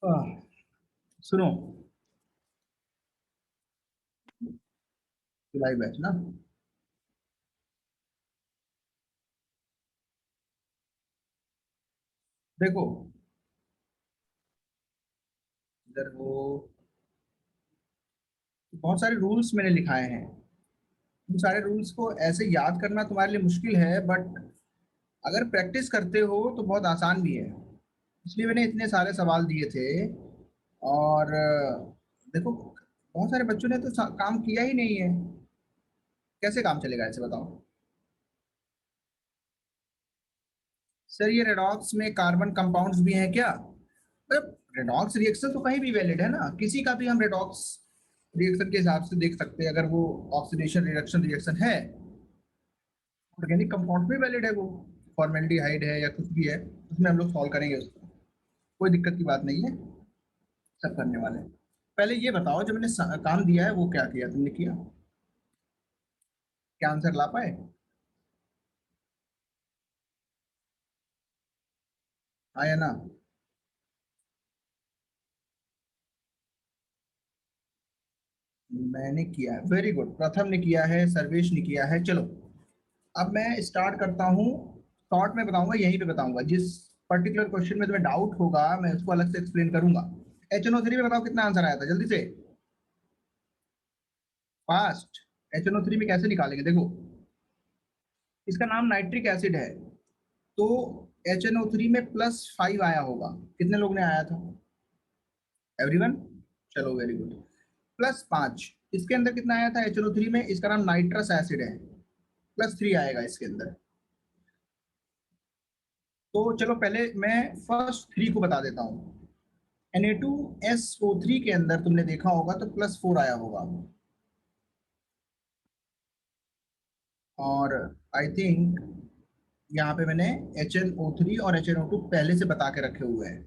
आह, सुनो, live batch ना। देखो, इधर वो बहुत सारे रूल्स मैंने लिखाए हैं। उन सारे रूल्स को ऐसे याद करना तुम्हारे लिए मुश्किल है, बट अगर प्रैक्टिस करते हो तो बहुत आसान भी है। इसलिए मैंने इतने सारे सवाल दिए थे। और देखो, बहुत सारे बच्चों ने तो काम किया ही नहीं है। कैसे काम चलेगा ऐसे बताओ। सर, ये रेडॉक्स में कार्बन कंपाउंड्स भी हैं क्या? मतलब रेडॉक्स रिएक्शन तो कहीं भी वैलिड है ना, किसी का भी हम रेडॉक्स रिएक्शन के हिसाब से देख सकते हैं। अगर वो ऑक्सीडेशन रिडक्शन रिएक्शन है, ऑर्गेनिक कंपाउंड भी वैलिड है वो। फॉर्मेल्डिहाइड है या कुछ भी है, उसमें हम लोग सॉल्व करेंगे उसको। कोई दिक्कत की बात नहीं है, सब करने वाले हैं। पहले ये बताओ, जो मैंने काम दिया है वो क्या किया तुमने? किया? क्या आंसर ला पाए? हाँ या ना? मैंने किया है, वेरी गुड। प्रथम ने किया है, सर्वेश ने किया है। चलो, अब मैं स्टार्ट करता हूँ। शॉर्ट में बताऊंगा, यहीं पे बताऊंगा। जिस पर्टिकुलर क्वेश्चन में तुम्हें डाउट होगा मैं उसको अलग से एक्सप्लेन करूंगा। HNO3 में बताओ कितना आंसर आया था, जल्दी से, फास्ट। HNO3 में कैसे निकालेंगे? देखो, इसका नाम नाइट्रिक एसिड है, तो HNO3 में +5 आया होगा। कितने लोग ने आया था? एवरीवन? चलो, वेरी गुड। +5। इसके अंदर कितना आया था HNO3 में? इसका नाम नाइट्रस एसिड है, +3 आएगा इसके अंदर। तो चलो, पहले मैं फर्स्ट 3 को बता देता हूँ। Na2SO3 के अंदर तुमने देखा होगा तो +4 आया होगा। और आई थिंक यहाँ पे मैंने HNO3 और HNO2 पहले से बता के रखे हुए हैं।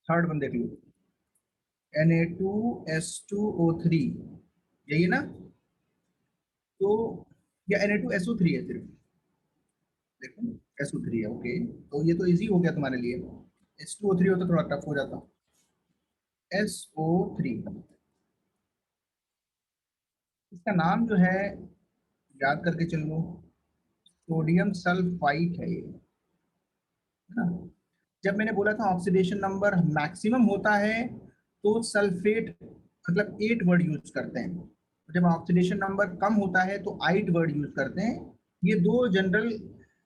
थर्ड वन देख लो, Na2S2O3, यही है ना? तो या Na2SO3 है सिर्फ? देखो, SO3 है, ओके। तो ये तो इजी हो गया तुम्हारे लिए। H2O3 हो तो थोड़ा टफ हो जाता। SO3, इसका नाम जो है, याद करके चलो, सोडियम सल्फाइट है ये, है ना? जब मैंने बोला था ऑक्सीडेशन नंबर मैक्सिमम होता है तो सल्फेट मतलब 8 वर्ड यूज करते हैं। जब ऑक्सीडेशन नंबर कम होता है तो 8 वर्ड यूज करते हैं। ये दो जनरल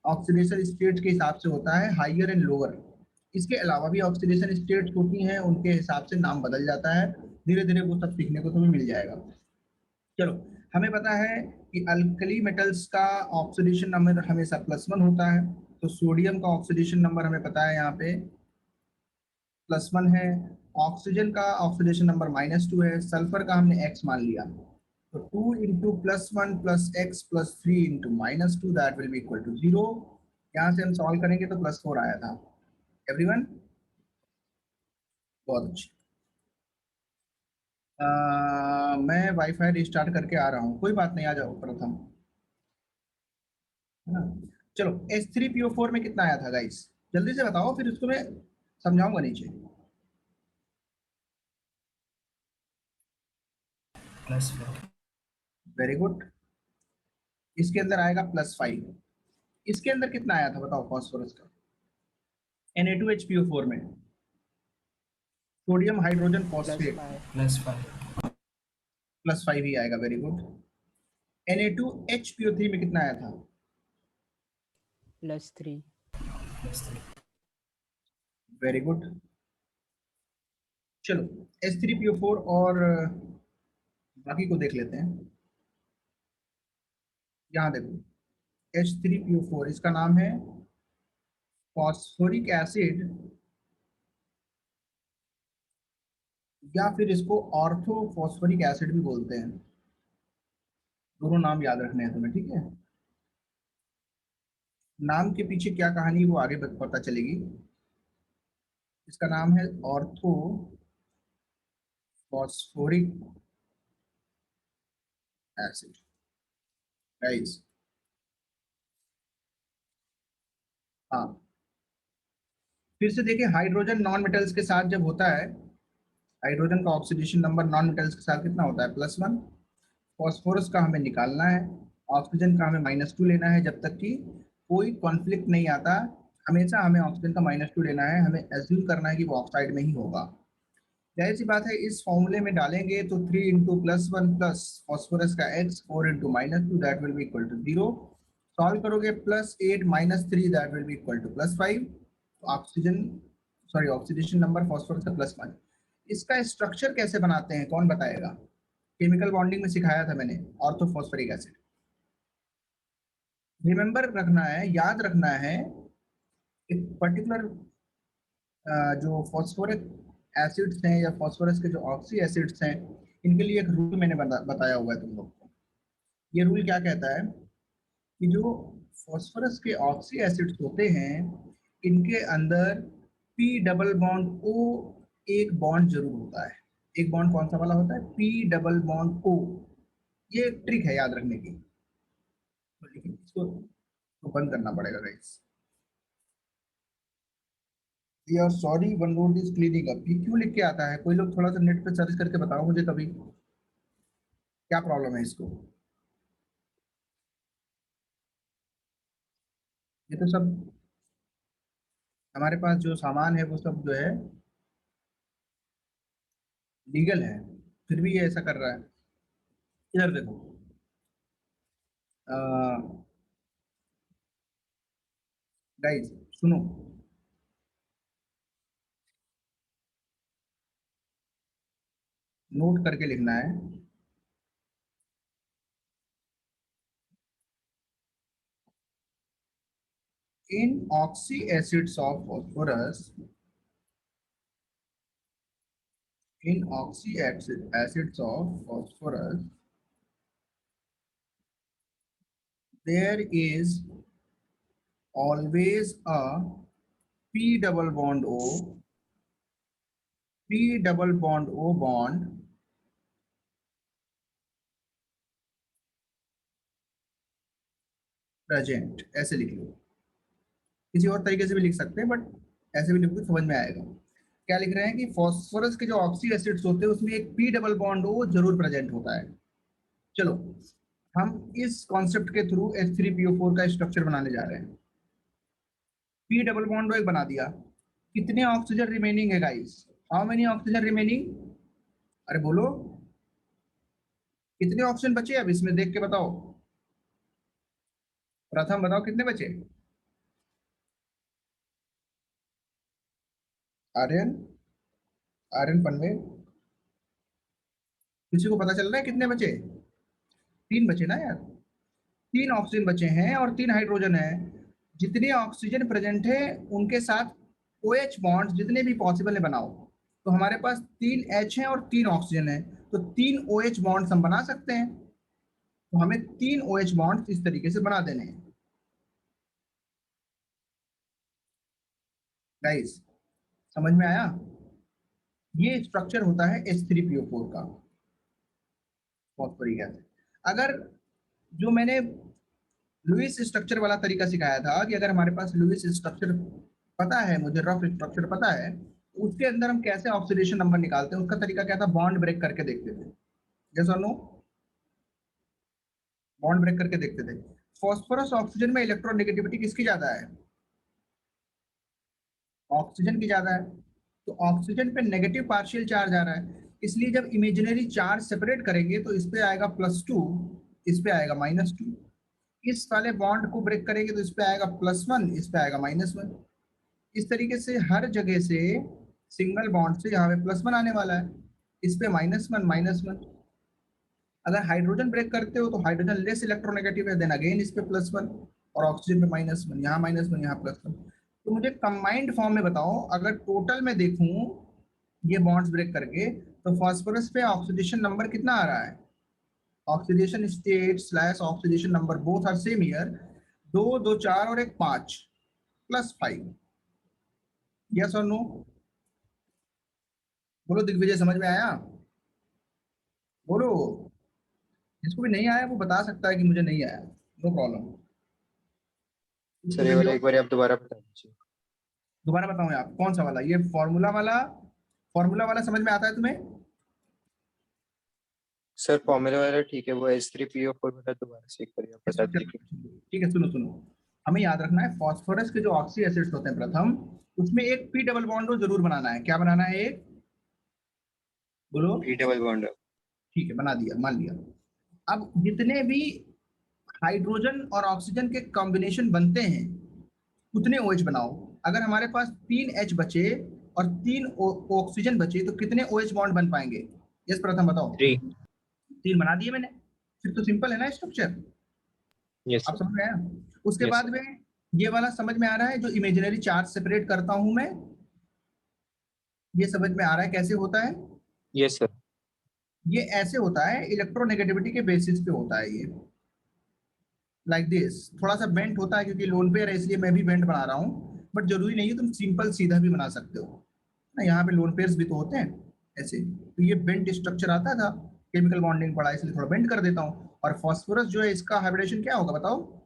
ऑक्सीडेशन स्टेट के हिसाब से होता है, हाइयर एंड लोअर। इसके अलावा भी ऑक्सीडेशन स्टेट होती हैं, उनके हिसाब से नाम बदल जाता है। धीरे धीरे वो सब सीखने को तुम्हें मिल जाएगा। चलो, हमें पता है कि अल्कली मेटल्स का ऑक्सीडेशन नंबर हमेशा +1 होता है। तो सोडियम का ऑक्सीडेशन नंबर हमें पता है यहाँ पे +1 है। ऑक्सीजन का ऑक्सीडेशन नंबर -2 है। सल्फर का हमने x मान लिया, तो 2 into +1 +x +3 into -2, that will be equal to 0। यहाँ से हम सॉल्व करेंगे तो +4 आया था। एवरीवन? बहुत अच्छी। मैं वाईफाई रिस्टार्ट करके आ रहा हूँ, कोई बात नहीं, आ जाओ प्रथम, है ना? चलो, H3PO4 में कितना आया था गाइस? जल्दी से बताओ, फिर उसको मैं समझाऊंगा नीचे। +4। Very good. इसके अंदर आएगा +5। इसके अंदर कितना आया था बताओ फास्फोरस का? Na2HPO4 में sodium hydrogen plus phosphate, five +5। +5 ही आएगा। Very good. Na2HPO3 में कितना आया था? +3 +3। Very good. चलो, H3PO4 और बाकी को देख लेते हैं। यहाँ देखो, H3PO4, इसका नाम है फॉस्फोरिक एसिड, या फिर इसको ऑर्थो फॉस्फोरिक एसिड भी बोलते हैं। दोनों नाम याद रखने हैं तुम्हें, ठीक है? नाम के पीछे क्या कहानी है वो आगे पता चलेगी। इसका नाम है ऑर्थो फॉस्फोरिक एसिड। गाइस, हाँ, फिर से देखिए, हाइड्रोजन नॉन मेटल्स के साथ जब होता है, हाइड्रोजन का ऑक्सीडेशन नंबर नॉन मेटल्स के साथ कितना होता है, +1। फॉस्फोरस का हमें निकालना है, ऑक्सीजन का हमें -2 लेना है, जब तक कि कोई कॉन्फ्लिक्ट नहीं आता। हमेशा हमें ऑक्सीजन का -2 लेना है, हमें एज्यूम करना है कि वो ऑक्साइड में ही होगा। जाहिर सी बात है, इस फॉर्मूले में डालेंगे तो 3 इंटू +1 प्लस फॉस्फोरस का x 4 into -2 that will be equal to 0। Solve करोगे +8 -3 that will be equal to +5। Oxygen, sorry, oxidation number phosphorus का +1। इसका स्ट्रक्चर कैसे बनाते हैं, कौन बताएगा? केमिकल बॉन्डिंग में सिखाया था मैंने, ऑर्थोफॉस्फोरिक एसिड। रिमेंबर रखना है, याद रखना है, एक पर्टिकुलर जो फॉस्फोरिक एसिड्स हैं या फॉस्फोरस के जो ऑक्सी एसिड्स हैं, इनके लिए एक रूल मैंने बताया हुआ है तुम लोग को। ये रूल क्या कहता है कि जो फॉस्फोरस के ऑक्सी एसिड्स होते हैं, इनके अंदर पी डबल बॉन्ड ओ एक बॉन्ड जरूर होता है। एक बॉन्ड कौन सा वाला होता है? P double bond O. ये एक ट्रिक है याद रखने की, लेकिन इसको तो बंद करना पड़ेगा guys. We are sorry, one road is cleaning up. ये क्यों लिख के आता है? कोई लोग थोड़ा सा नेट पे सर्च करके बताओ मुझे कभी, क्या प्रॉब्लम है इसको। ये तो सब हमारे पास जो सामान है वो सब जो है लीगल है, फिर भी ये ऐसा कर रहा है। इधर देखो, गाइस सुनो, नोट करके लिखना है। In oxy acids of phosphorus, in oxy acids of phosphorus there is always a P double bond O, P double bond O bond present. ऐसे लिख लो, किसी और तरीके से भी लिख सकते हैं, बट ऐसे भी लिखो समझ में आएगा। क्या लिख रहे हैं कि फॉस्फोरस के जो ऑक्सी एसिड्स होते हैं उसमें एक पी डबल बॉन्ड ओ जरूर प्रेजेंट होता है। चलो, हम इस कॉन्सेप्ट के थ्रू H3PO4 का स्ट्रक्चर बनाने जा रहे हैं। पी डबल बॉन्ड ओ एक बना दिया, कितने ऑक्सीजन रिमेनिंग है guys? How many oxygen remaining? अरे बोलो, कितने ऑक्सीजन बचे अब इसमें, देख के बताओ। प्रथम बताओ कितने बचे? आर्यन, आर्यन पनवेल, किसी को पता चल रहा है कितने बचे? 3 बचे ना यार, 3 ऑक्सीजन बचे हैं और 3 हाइड्रोजन है। जितने ऑक्सीजन प्रेजेंट है उनके साथ OH बॉन्ड जितने भी पॉसिबल है बनाओ। तो हमारे पास 3 H है और 3 ऑक्सीजन है, तो 3 OH बॉन्ड्स हम बना सकते हैं। तो हमें 3 OH बॉन्ड्स इस तरीके से बना देने हैं गाइस, समझ में आया? ये स्ट्रक्चर होता है H3PO4 का, फॉस्फोरिक एसिड। अगर जो मैंने लुईस स्ट्रक्चर वाला तरीका सिखाया था कि अगर हमारे पास लुईस स्ट्रक्चर पता है, मुझे रफ स्ट्रक्चर पता है, उसके अंदर हम कैसे ऑक्सीडेशन नंबर निकालते हैं, उसका तरीका क्या था? बॉन्ड ब्रेक करके देखते थे। यस और नो? बॉन्ड ब्रेक करके देखते थे। फॉस्फोरस ऑक्सीजन में इलेक्ट्रोनेगेटिविटी किसकी ज्यादा है? ऑक्सीजन की ज्यादा है। तो ऑक्सीजन पे नेगेटिव पार्शियल चार्ज आ रहा है, इसलिए जब इमेजिनरी चार्ज सेपरेट करेंगे तो इस पे आएगा +2, इस पे आएगा -2। इस वाले बॉन्ड को ब्रेक करेंगे तो इस पे आएगा +1, इस पे आएगा -1। इस तरीके से हर जगह से सिंगल बॉन्ड से यहाँ पे +1 आने वाला है, इस पे -1। अगर हाइड्रोजन ब्रेक करते हो तो हाइड्रोजन लेस इलेक्ट्रोनेगेटिव है, देन अगेन इस पे +1, और ऑक्सीजन पे -1, यहाँ -1, यहाँ +1। तो मुझे कंबाइंड फॉर्म में बताओ, अगर टोटल में देखूं ये बॉन्ड्स ब्रेक करके, तो फास्फोरस पे ऑक्सीडेशन नंबर कितना आ रहा है? Oxidation state slash oxidation number both are same here, 2 2 4 और एक 5 +5। यस और नो? बोलो दिग्विजय, समझ में आया? बोलो, जिसको भी नहीं आया वो बता सकता है कि मुझे नहीं आया, नो प्रॉब्लम। सर ये वाला एक बार आप दोबारा बता दीजिए। दोबारा बताऊं आप कौन सा वाला? ये फॉर्मूला वाला समझ में आता है तुम्हें? सर फॉर्मूला वाला ठीक है, वो H3PO4 वाला दोबारा से एक बार आप बता दीजिए। ठीक है, सुनो सुनो, हमें याद रखना है फास्फोरस के जो ऑक्सी एसिड्स होते हैं प्रथम, उसमें एक पी डबल बॉन्ड जरूर बनाना है। क्या बनाना है? एक बोलो। P double bond. ठीक है, बना दिया, मान लिया। अब जितने भी हाइड्रोजन और ऑक्सीजन के कॉम्बिनेशन बनते हैं उतने OH बनाओ। अगर हमारे पास 3H बचे और 3 ऑक्सीजन बचे तो कितने OH बॉन्ड बन पाएंगे? यस प्रथम बताओ। 3। 3 बना दिए मैंने, फिर तो सिंपल है ना स्ट्रक्चर। यस आप सर। समझ में आया? उसके Yes, बाद sir. में ये वाला समझ में आ रहा है, जो इमेजिनरी चार्ज सेपरेट करता हूं मैं, ये समझ में आ रहा है कैसे होता है? Yes sir. ये ऐसे होता है, इलेक्ट्रोनेगेटिविटी के बेसिस पे होता है ये, लाइक दिस। थोड़ा सा बेंट होता है क्योंकि लोन पेयर है, इसलिए मैं भी बेंट बना रहा हूँ, बट जरूरी नहीं है, तुम सिंपल सीधा भी बना सकते हो ना। यहाँ पे लोन पेयर्स भी तो होते हैं ऐसे। तो ये बेंट स्ट्रक्चर आता था, केमिकल बॉन्डिंग पढ़ा इसलिए थोड़ा बेंट कर देता हूँ। और फॉस्फोरस जो है, इसका हाइब्रिडेशन क्या होगा बताओ?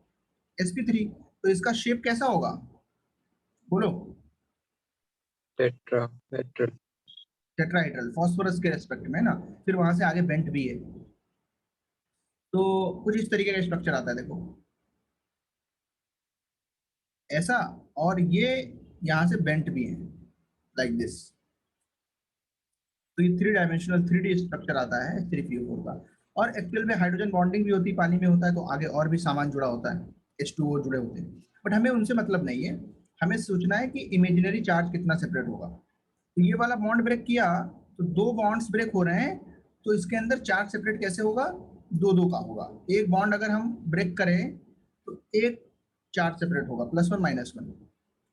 sp3। तो इसका शेप कैसा होगा बोलो? टेट्रा हेड्रल। टेट्राहेड्रल, फॉस्फोरस के रेस्पेक्ट में ना। फिर वहां से आगे बेंट भी है, तो कुछ इस तरीके का स्ट्रक्चर आता है देखो, ऐसा। और ये यहाँ से बेंट भी है, लाइक दिस। तो ये 3 डायमेंशनल 3D स्ट्रक्चर आता है H3PO4 का। और एक्चुअल में हाइड्रोजन बॉन्डिंग भी होती है, पानी में होता है, तो आगे और भी सामान जुड़ा होता है, H2O जुड़े होते हैं, बट हमें उनसे मतलब नहीं है। हमें सोचना है कि इमेजिनरी चार्ज कितना सेपरेट होगा। तो ये वाला बॉन्ड ब्रेक किया तो 2 बॉन्ड्स ब्रेक हो रहे हैं, तो इसके अंदर चार्ज सेपरेट कैसे होगा? 2-2 का होगा। एक बॉन्ड अगर हम ब्रेक करें तो एक चार्ज सेपरेट होगा, +1 -1।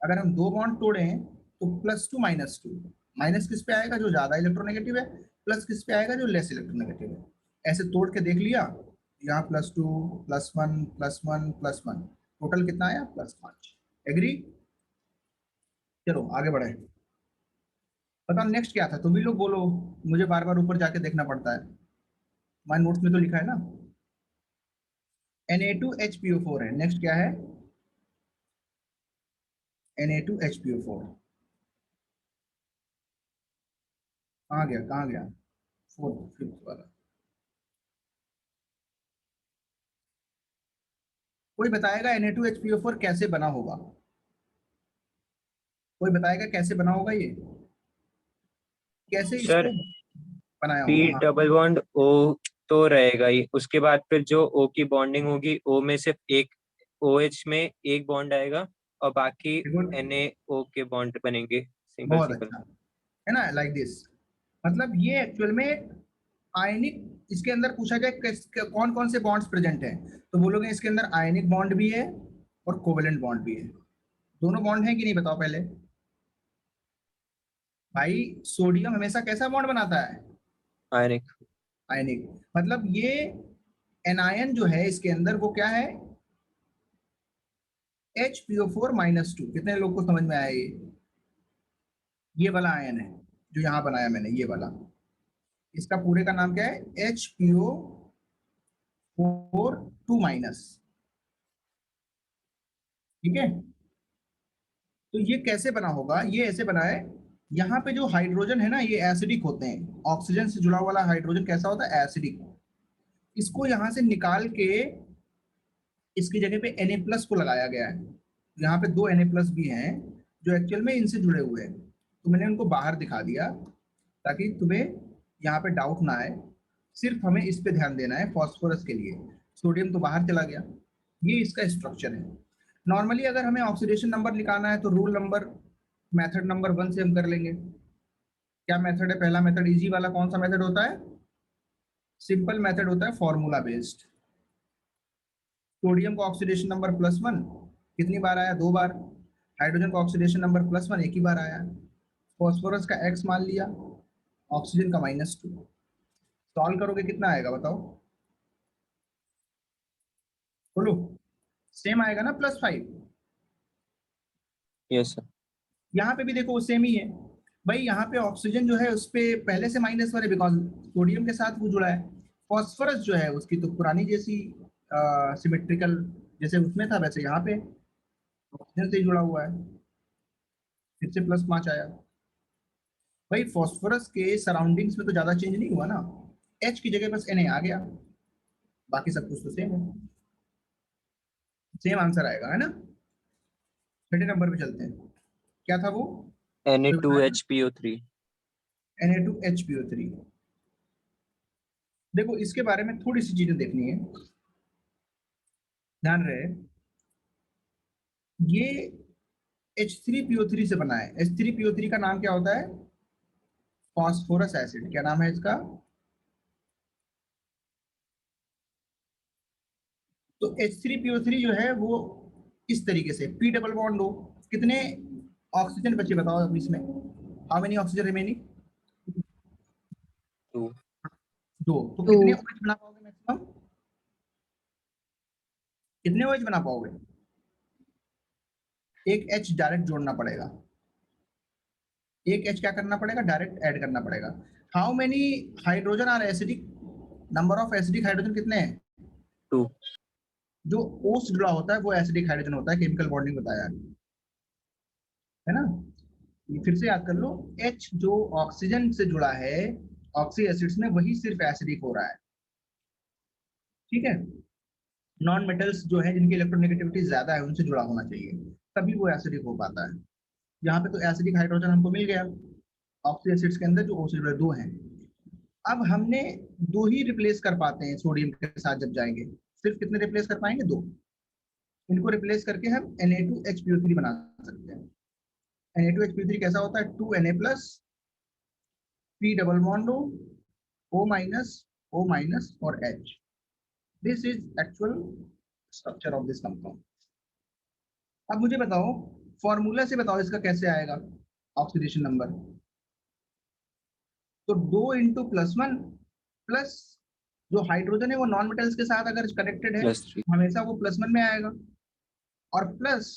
अगर हम 2 बॉन्ड तोड़ें तो +2 -2। माइनस किस पे आएगा? जो ज्यादा इलेक्ट्रोनेगेटिव है। प्लस किस पे आएगा? जो लेस इलेक्ट्रोनेगेटिव है। ऐसे तोड़ के देख लिया, यहाँ +2 +1 +1 +1, टोटल कितना आया? +5। एग्री? चलो आगे बढ़े। बताओ नेक्स्ट क्या था? तुम भी लोग बोलो, मुझे बार बार ऊपर जाके देखना पड़ता है। हमारे नोट्स में तो लिखा है ना। Na2HPO4 है। नेक्स्ट क्या है? Na2HPO4 कहाँ गया? कहाँ गया? 5th वाला। कोई बताएगा Na2HPO4 कैसे बना होगा? कोई बताएगा कैसे बना होगा ये? कैसे सर इसको बनाया P होगा? हाँ, डबल बॉन्ड O तो रहेगा ही, उसके बाद फिर जो O की बॉन्डिंग होगी, O में सिर्फ एक OH में एक बॉन्ड आएगा और बाकी देखो, NaO के बॉन्ड बनेंगे सिंगल बहुत सिंगल। अच्छा है ना, लाइक दिस। मतलब ये एक्चुअल में आयनिक, इसके अंदर पूछा जाए कौन कौन से बॉन्ड्स प्रेजेंट हैं, तो बोलोगे इसके अंदर आयनिक बॉन्ड भी है और कोवेलेंट बॉन्ड भी है। दोनों बॉन्ड है कि नहीं बताओ पहले? भाई सोडियम हमेशा कैसा बॉन्ड बनाता है? आयनिक। आयनिक। मतलब ये एनायन जो है इसके अंदर वो क्या है? HPO4-2। कितने लोग को समझ में आया ये वाला आयन है जो यहाँ बनाया मैंने, ये वाला। इसका पूरे का नाम क्या है? HPO4-2। ठीक है, तो ये कैसे बना होगा? ये ऐसे बना है, यहाँ पे जो हाइड्रोजन है ना, ये एसिडिक होते हैं। ऑक्सीजन से जुड़ा वाला हाइड्रोजन कैसा होता है? एसिडिक। इसको यहाँ से निकाल के इसकी जगह पे Na+ को लगाया गया है। यहाँ पे 2 Na+ भी हैं जो एक्चुअल में इनसे जुड़े हुए हैं, तो मैंने उनको बाहर दिखा दिया ताकि तुम्हें यहाँ पे डाउट ना आए। सिर्फ हमें इस पे ध्यान देना है फॉस्फोरस के लिए। सोडियम तो बाहर चला गया। ये इसका स्ट्रक्चर है। नॉर्मली अगर हमें ऑक्सीडेशन नंबर निकालना है तो रूल नंबर, मेथड नंबर 1 से हम कर लेंगे। क्या मेथड है? पहला मेथड इजी वाला कौन सा मेथड होता है? सिंपल मेथड होता है, फॉर्मूला बेस्ड। सोडियम का ऑक्सीडेशन नंबर +1 कितनी बार आया? 2 बार। हाइड्रोजन का ऑक्सीडेशन नंबर +1 एक ही बार आया। फॉस्फोरस का X मान लिया, ऑक्सीजन का -2। सॉल्व करोगे कितना आएगा बताओ? बोलो। सेम आएगा ना, +5। Yes sir. यहाँ पे भी देखो सेम ही है। भाई यहाँ पे ऑक्सीजन जो है उस पे पहले से -1 है, बिकॉज सोडियम के साथ वो जुड़ा है। फॉस्फोरस जो है उसकी तो पुरानी जैसी सिमेट्रिकल, जैसे उसमें था वैसे यहाँ पे। ऑक्सीजन से ही जुड़ा हुआ है, फिर से +5 आया। भाई फॉस्फोरस के सराउंडिंग्स में तो ज्यादा चेंज नहीं हुआ ना, H की जगह बस Na आ गया, बाकी सब कुछ तो सेम है, सेम आंसर आएगा, है ना। छठे नंबर पे चलते हैं, क्या था वो, Na2HPO3। Na2HPO3। देखो इसके बारे में थोड़ी सी चीजें देखनी है, ध्यान रहे, ये H3PO3 से बना है। H3PO3 का नाम क्या होता है, फॉस्फोरस एसिड। क्या नाम है इसका, तो H3PO3 जो है वो इस तरीके से P डबल बॉन्ड हो, कितने ऑक्सीजन बचे बताओ अभी इसमें, हाउ मेनी ऑक्सीजन रिमेनिंग, 2। 2, तो 2 कितने OH बना पाओगे मैक्सिमम, कितने OH बना पाओगे, एक H डायरेक्ट जोड़ना पड़ेगा, एक H क्या करना पड़ेगा, डायरेक्ट ऐड करना पड़ेगा। How many hydrogen are acidic, number of acidic hydrogen कितने हैं, 2। जो O से जुड़ा होता है वो एसिडिक हाइड्रोजन होता है, केमिकल बॉन्डिंग बताया है ना। ये फिर से याद कर लो, H जो ऑक्सीजन से जुड़ा है ऑक्सी एसिड्स में, वही सिर्फ एसिडिक हो रहा है, ठीक है। नॉन मेटल्स जो है जिनकी इलेक्ट्रोनेगेटिविटी ज्यादा है उनसे जुड़ा होना चाहिए, तभी वो एसिडिक हो पाता है। यहाँ पे तो एसिडिक हाइड्रोजन हमको मिल गया ऑक्सी एसिड्स के अंदर, जो O से जुड़े 2 हैं। अब हमने 2 ही रिप्लेस कर पाते हैं सोडियम के साथ जब जाएंगे, सिर्फ कितने रिप्लेस कर पाएंगे, 2। इनको रिप्लेस करके हम Na2HPO3 बना सकते हैं। Na2HPO3 कैसा होता है, 2Na+, P double bond O- और H। This is actual structure of this compound. अब मुझे बताओ, फॉर्मूला से बताओ इसका कैसे आएगा ऑक्सीडेशन नंबर, तो 2 इंटू +1 प्लस जो हाइड्रोजन है वो नॉन मेटल्स के साथ अगर कनेक्टेड है +3। हमेशा वो +1 में आएगा, और प्लस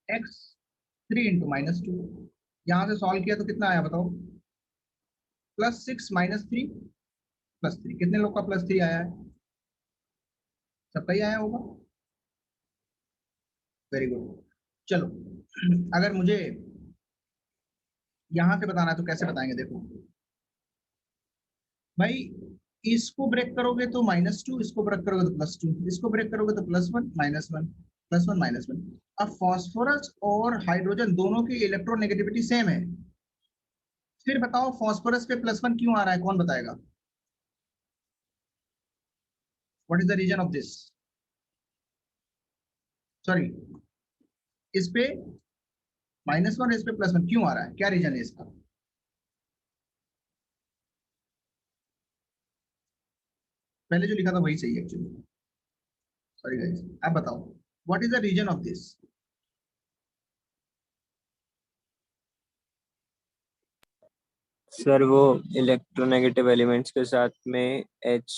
x 3 इंटू -2। यहां से सॉल्व किया तो कितना आया बताओ, +6 -3 +3, कितने लोग का +3 आया है, सबका ही आया होगा, वेरी गुड। चलो अगर मुझे यहां से बताना है तो कैसे बताएंगे, देखो भाई, इसको ब्रेक करोगे तो -2, इसको ब्रेक करोगे तो +2, इसको ब्रेक करोगे तो +1 -1 +1 -1। अब फॉस्फोरस और हाइड्रोजन दोनों की इलेक्ट्रोनेगेटिविटी सेम है, फिर बताओ फॉस्फोरस पे +1 क्यों आ रहा है, कौन बताएगा, what is the reason of this, sorry, इस पे -1 इस पे +1 क्यों आ रहा है, क्या रीजन है इसका, पहले जो लिखा था वही सही है एक्चुअली, सॉरी गाइस, अब बताओ what is the reason of this, sir वो इलेक्ट्रोनेगेटिव एलिमेंट्स के साथ में H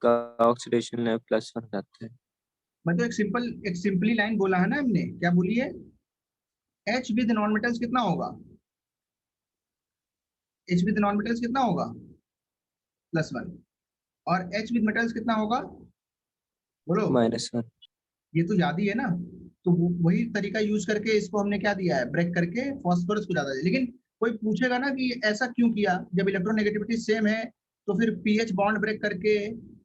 का ऑक्सीडेशन है +1 हो जाता है। मतलब एक सिंपली लाइन बोला है ना हमने, क्या बोली है, H विद नॉन मेटल्स कितना होगा, H विद नॉन मेटल्स कितना होगा, +1, और H विद मेटल्स कितना होगा, बोलो, -1। ये तो याद ही है ना, तो वही तरीका यूज करके इसको हमने क्या दिया है, ब्रेक करके फॉस्फोरस को ज्यादा दिया। लेकिन कोई पूछेगा ना कि ऐसा क्यों किया, जब इलेक्ट्रोनेगेटिविटी सेम है तो फिर पीएच बॉन्ड ब्रेक करके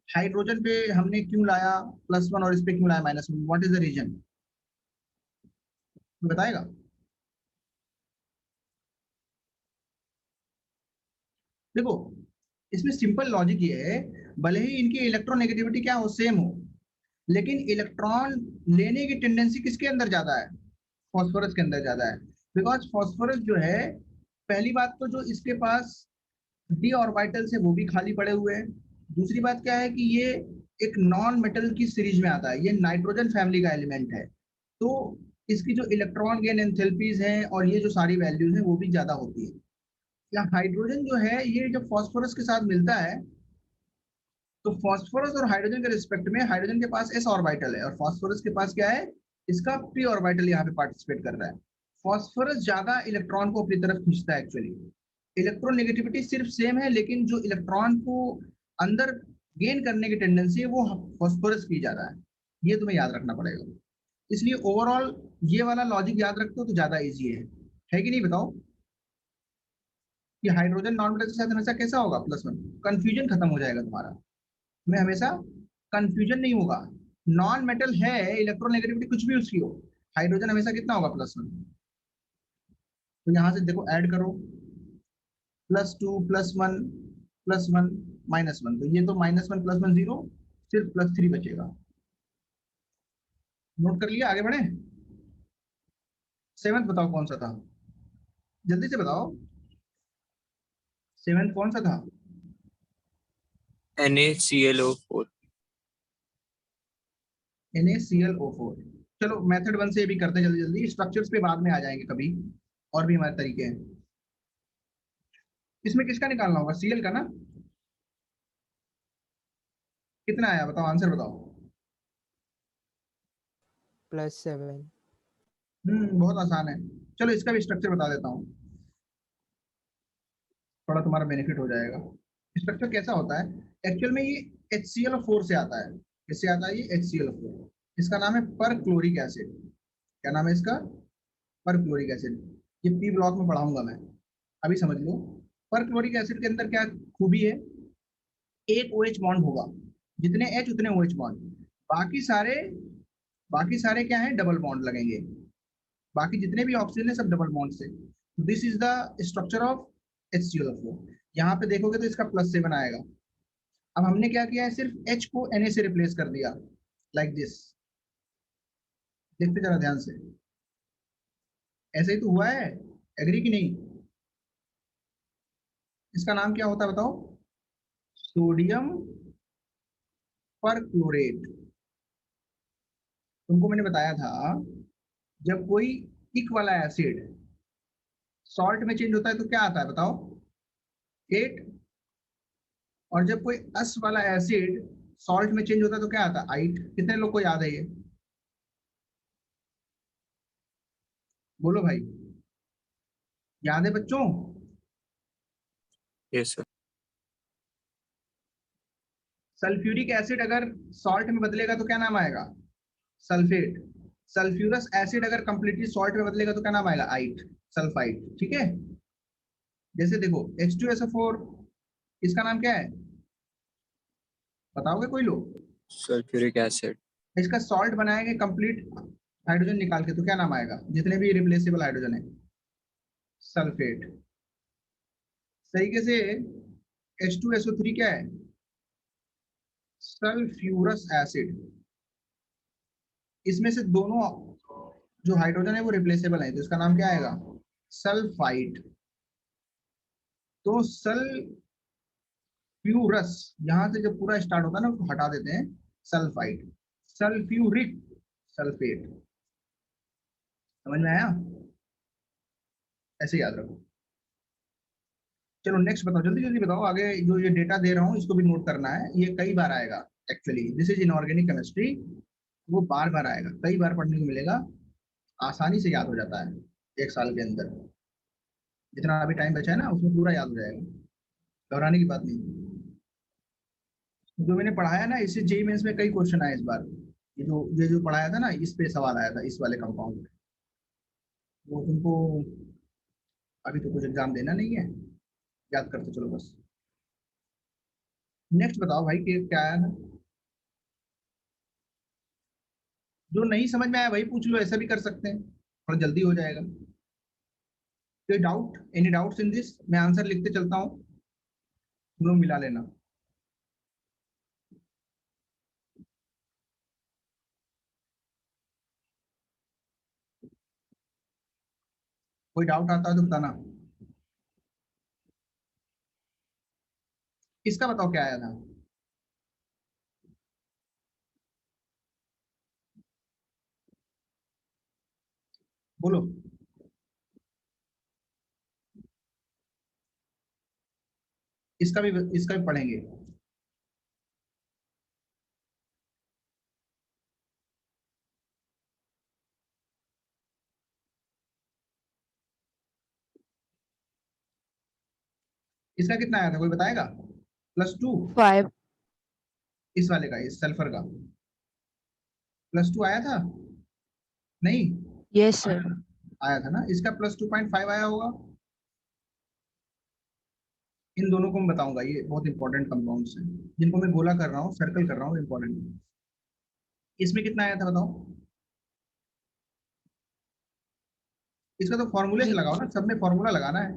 हाइड्रोजन पे हमने क्यों लाया +1 और इस पे क्यों लाया -1, व्हाट इज द रीजन, बताएगा। देखो इसमें सिंपल लॉजिक ये है, भले ही इनकी इलेक्ट्रोनेगेटिविटी क्या हो, सेम हो, लेकिन इलेक्ट्रॉन लेने की टेंडेंसी किसके अंदर ज्यादा है, फॉस्फोरस के अंदर ज्यादा है, बिकॉज फॉस्फोरस जो है, पहली बात तो जो इसके पास डी ऑर्बिटल्स है वो भी खाली पड़े हुए हैं, दूसरी बात क्या है कि ये एक नॉन मेटल की सीरीज में आता है, ये नाइट्रोजन फैमिली का एलिमेंट है, तो इसकी जो इलेक्ट्रॉन गेन एंथैल्पीज हैं और ये जो सारी वैल्यूज हैं वो भी ज्यादा होती है। या हाइड्रोजन जो है ये जब फॉस्फोरस के साथ मिलता है, तो फॉस्फोरस और हाइड्रोजन के रिस्पेक्ट में हाइड्रोजन के पास s ऑर्बिटल है और फॉस्फोरस के पास क्या है, इसका p ऑर्बिटल यहाँ पे पार्टिसिपेट कर रहा है। फॉस्फोरस ज्यादा इलेक्ट्रॉन को अपनी तरफ खींचता है एक्चुअली, इलेक्ट्रोनेगेटिविटी सिर्फ सेम है, लेकिन जो इलेक्ट्रॉन को अंदर गेन करने की टेंडेंसी है वो फॉस्फोरस की ज्यादा है, ये तुम्हें याद रखना पड़ेगा। इसलिए ओवरऑल ये वाला लॉजिक याद रखते हो तो ज्यादा इजी है कि नहीं बताओ? कि हाइड्रोजन नॉन मेटल के साथ हमेशा कैसा होगा, +1, कंफ्यूजन खत्म हो जाएगा तुम्हारा, में हमेशा कंफ्यूजन नहीं होगा। नॉन मेटल है, इलेक्ट्रोनेगेटिविटी कुछ भी उसकी हो, हाइड्रोजन हमेशा कितना होगा, +1। तो यहां से देखो ऐड करो, +2 +1 +1 -1, तो ये तो -1 +1 0, सिर्फ +3 बचेगा। नोट कर लिया, आगे बढ़े। 7th बताओ कौन सा था, जल्दी से बताओ, 7th कौन सा था? NaClO4। NaClO4। चलो मेथड 1 से ये भी करते जल्दी जल्दी, स्ट्रक्चर्स पे बाद में आ जाएंगे कभी, और भी हमारे तरीके हैं। इसमें किसका निकालना होगा, Cl का ना? कितना आया बताओ, आंसर बताओ। +7। बहुत आसान है। चलो इसका भी स्ट्रक्चर बता देता हूँ, थोड़ा तुम्हारा बेनिफिट हो जाएगा। स्ट्रक्चर कैसा होता है, एक्चुअल में ये HCl4 से आता है। किससे आता है ये, HCl4। इसका नाम है पर क्लोरिक एसिड। क्या नाम है इसका, पर क्लोरिक एसिड। ये पी ब्लॉक में पढ़ाऊंगा मैं, अभी समझ लो। पर क्लोरिक एसिड के अंदर क्या खूबी है, एक OH बॉन्ड होगा, जितने H उतने OH बॉन्ड, बाकी सारे क्या है, डबल बॉन्ड लगेंगे। बाकी जितने भी ऑक्सीजन है सब डबल बॉन्ड से। This is the structure of HCl4। यहाँ पे देखोगे तो इसका +7 आएगा। अब हमने क्या किया है, सिर्फ H को Na से रिप्लेस कर दिया, लाइक दिस। देखते जरा ध्यान से, ऐसे ही तो हुआ है, एग्री कि नहीं? इसका नाम क्या होता है बताओ, सोडियम पर क्लोरेट। तुमको मैंने बताया था, जब कोई इक वाला एसिड सॉल्ट में चेंज होता है तो क्या आता है बताओ, 8। और जब कोई अस वाला एसिड सॉल्ट में चेंज होता है तो क्या आता है, 8। कितने लोग को याद है ये, बोलो भाई, याद है बच्चों? Yes sir. सल्फ्यूरिक एसिड अगर सॉल्ट में बदलेगा तो क्या नाम आएगा, सल्फेट। सल्फ्यूरस एसिड अगर कंप्लीटली सॉल्ट में बदलेगा तो क्या नाम आएगा, आइट, सल्फाइट। ठीक है, जैसे देखो H2SO4, इसका नाम क्या है, बताओगे कोई लोग? Sulphuric acid. इसका सॉल्ट बनाएंगे कंप्लीट हाइड्रोजन निकाल के तो क्या नाम आएगा, जितने भी रिप्लेसेबल हाइड्रोजन है, सल्फेट। तरीके से H2SO3 क्या है, सल्फ्यूरस एसिड। इसमें से दोनों जो हाइड्रोजन है वो रिप्लेसेबल है, तो इसका नाम क्या आएगा, सल्फाइड। तो सल्फ्यूरस, यहां से जब पूरा स्टार्ट होता है ना उसको हटा देते हैं, सल्फाइड। Sulphuric, sulphate. समझ में आया, ऐसे याद रखो। चलो नेक्स्ट बताओ, जल्दी जल्दी बताओ आगे, जो ये डेटा दे रहा हूँ इसको भी नोट करना है, ये कई बार आएगा। Actually this is inorganic chemistry, वो बार बार आएगा, कई बार पढ़ने को मिलेगा, आसानी से याद हो जाता है 1 साल के अंदर। जितना अभी टाइम बचा है ना उसमें पूरा याद हो जाएगा, घबराने की बात नहीं। जो मैंने पढ़ाया ना, इससे जेईई मेंस में कई क्वेश्चन आए इस बार। ये जो पढ़ाया था ना, इस पे सवाल आया था, इस वाले कंपाउंड में। वो तुमको अभी तो कुछ एग्जाम देना नहीं है, याद करते चलो बस। नेक्स्ट बताओ भाई कि क्या आया था, जो नहीं समझ में आया वही पूछ लो, ऐसा भी कर सकते हैं, थोड़ा जल्दी हो जाएगा। कोई doubt, any doubts in this? मैं आंसर लिखते चलता हूँ, तुम लोग मिला लेना। कोई डाउट आता है तो बताना। इसका बताओ क्या आया था, बोलो। इसका भी पढ़ेंगे। इसका कितना आया था कोई बताएगा, +2? 5। इस वाले का, इस सल्फर का +2 आया था। नहीं Yes, sir. आया था ना, इसका प्लस 2.5 आया होगा। इन दोनों को मैं बताऊंगा, ये बहुत इंपॉर्टेंट कंपाउंड्स हैं जिनको मैं गोला कर रहा हूँ, सर्कल कर रहा हूँ, इंपॉर्टेंट। इसमें कितना आया था बताओ? इसका तो फॉर्मूले से लगाओ ना, सब में फॉर्मूला लगाना है।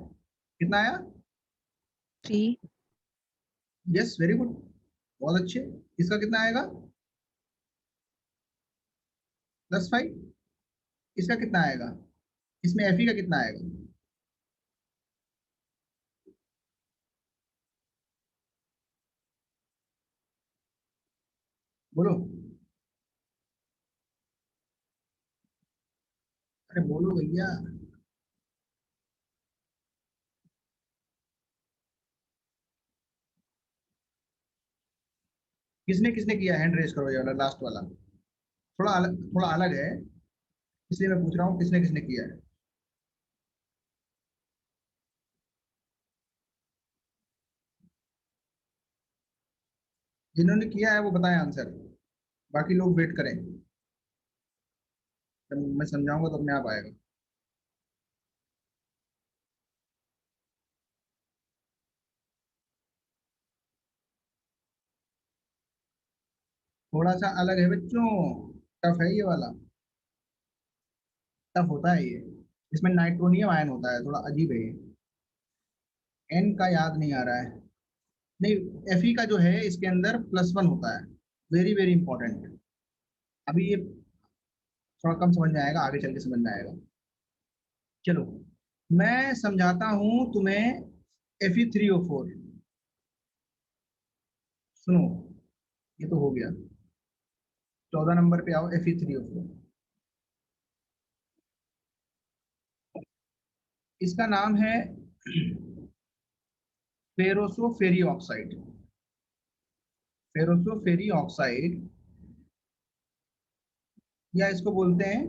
कितना आया? 3. यस, वेरी गुड, बहुत अच्छे। इसका कितना आएगा? +5। इसका कितना आएगा? इसमें एफ का कितना आएगा? बोलो, अरे बोलो भैया। किसने किसने किया? हैंड रेस करो, ये वाला लास्ट वाला। थोड़ा अलग है, इसलिए मैं पूछ रहा हूँ किसने किसने किया है। जिन्होंने किया है वो बताएं आंसर, बाकी लोग वेट करें, जब मैं समझाऊंगा तो अपने आप आएगा। थोड़ा सा अलग है बच्चों, टफ है ये वाला, टफ होता है ये। इसमें नाइट्रोनियम आयन होता है, थोड़ा अजीब है ये। एन का याद नहीं आ रहा है। नहीं, एफ का जो है इसके अंदर +1 होता है, वेरी वेरी इंपॉर्टेंट। अभी ये थोड़ा कम समझ में आएगा, आगे चल के समझ में आएगा। चलो, मैं समझाता हूं तुम्हें। Fe3O4, सुनो, ये तो हो गया। 14 नंबर पे आओ, Fe3O4। इसका नाम है फेरोसोफेरी ऑक्साइड। फेरोसोफेरी ऑक्साइड, या इसको बोलते हैं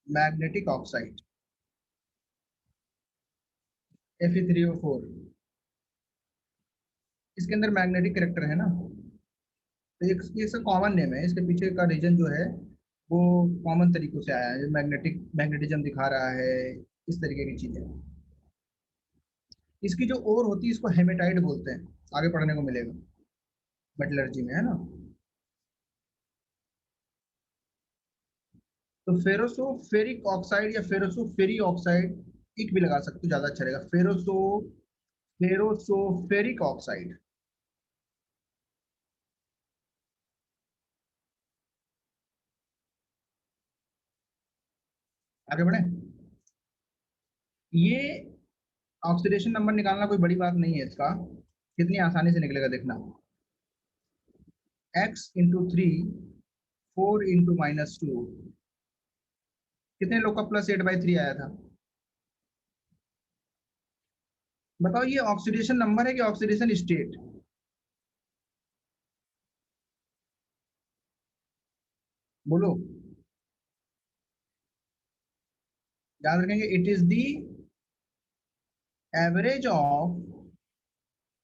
मैग्नेटिक ऑक्साइड, Fe3O4। इसके अंदर मैग्नेटिक कैरेक्टर है ना, तो ये इसका कॉमन नेम है। इसके पीछे का रीजन जो है वो कॉमन तरीकों से आया है, मैग्नेटिज्म दिखा रहा है, इस तरीके की चीजें। इसकी जो ओर होती है इसको हेमेटाइट बोलते हैं, आगे पढ़ने को मिलेगा मेटलर्जी में, है ना। तो फेरोसोफेरिक ऑक्साइड या फेरोसोफेरी ऑक्साइड, एक भी लगा सकते हो, ज्यादा अच्छा रहेगा। फेरोसोफेरिक ऑक्साइड। आगे बढ़े। ये ऑक्सीडेशन नंबर निकालना कोई बड़ी बात नहीं है इसका, कितनी आसानी से निकलेगा देखना। x × 3, 4 × -2, कितने लोग का +8/3 आया था? बताओ, ये ऑक्सीडेशन नंबर है कि ऑक्सीडेशन स्टेट? बोलो, याद रखेंगे, it is the average of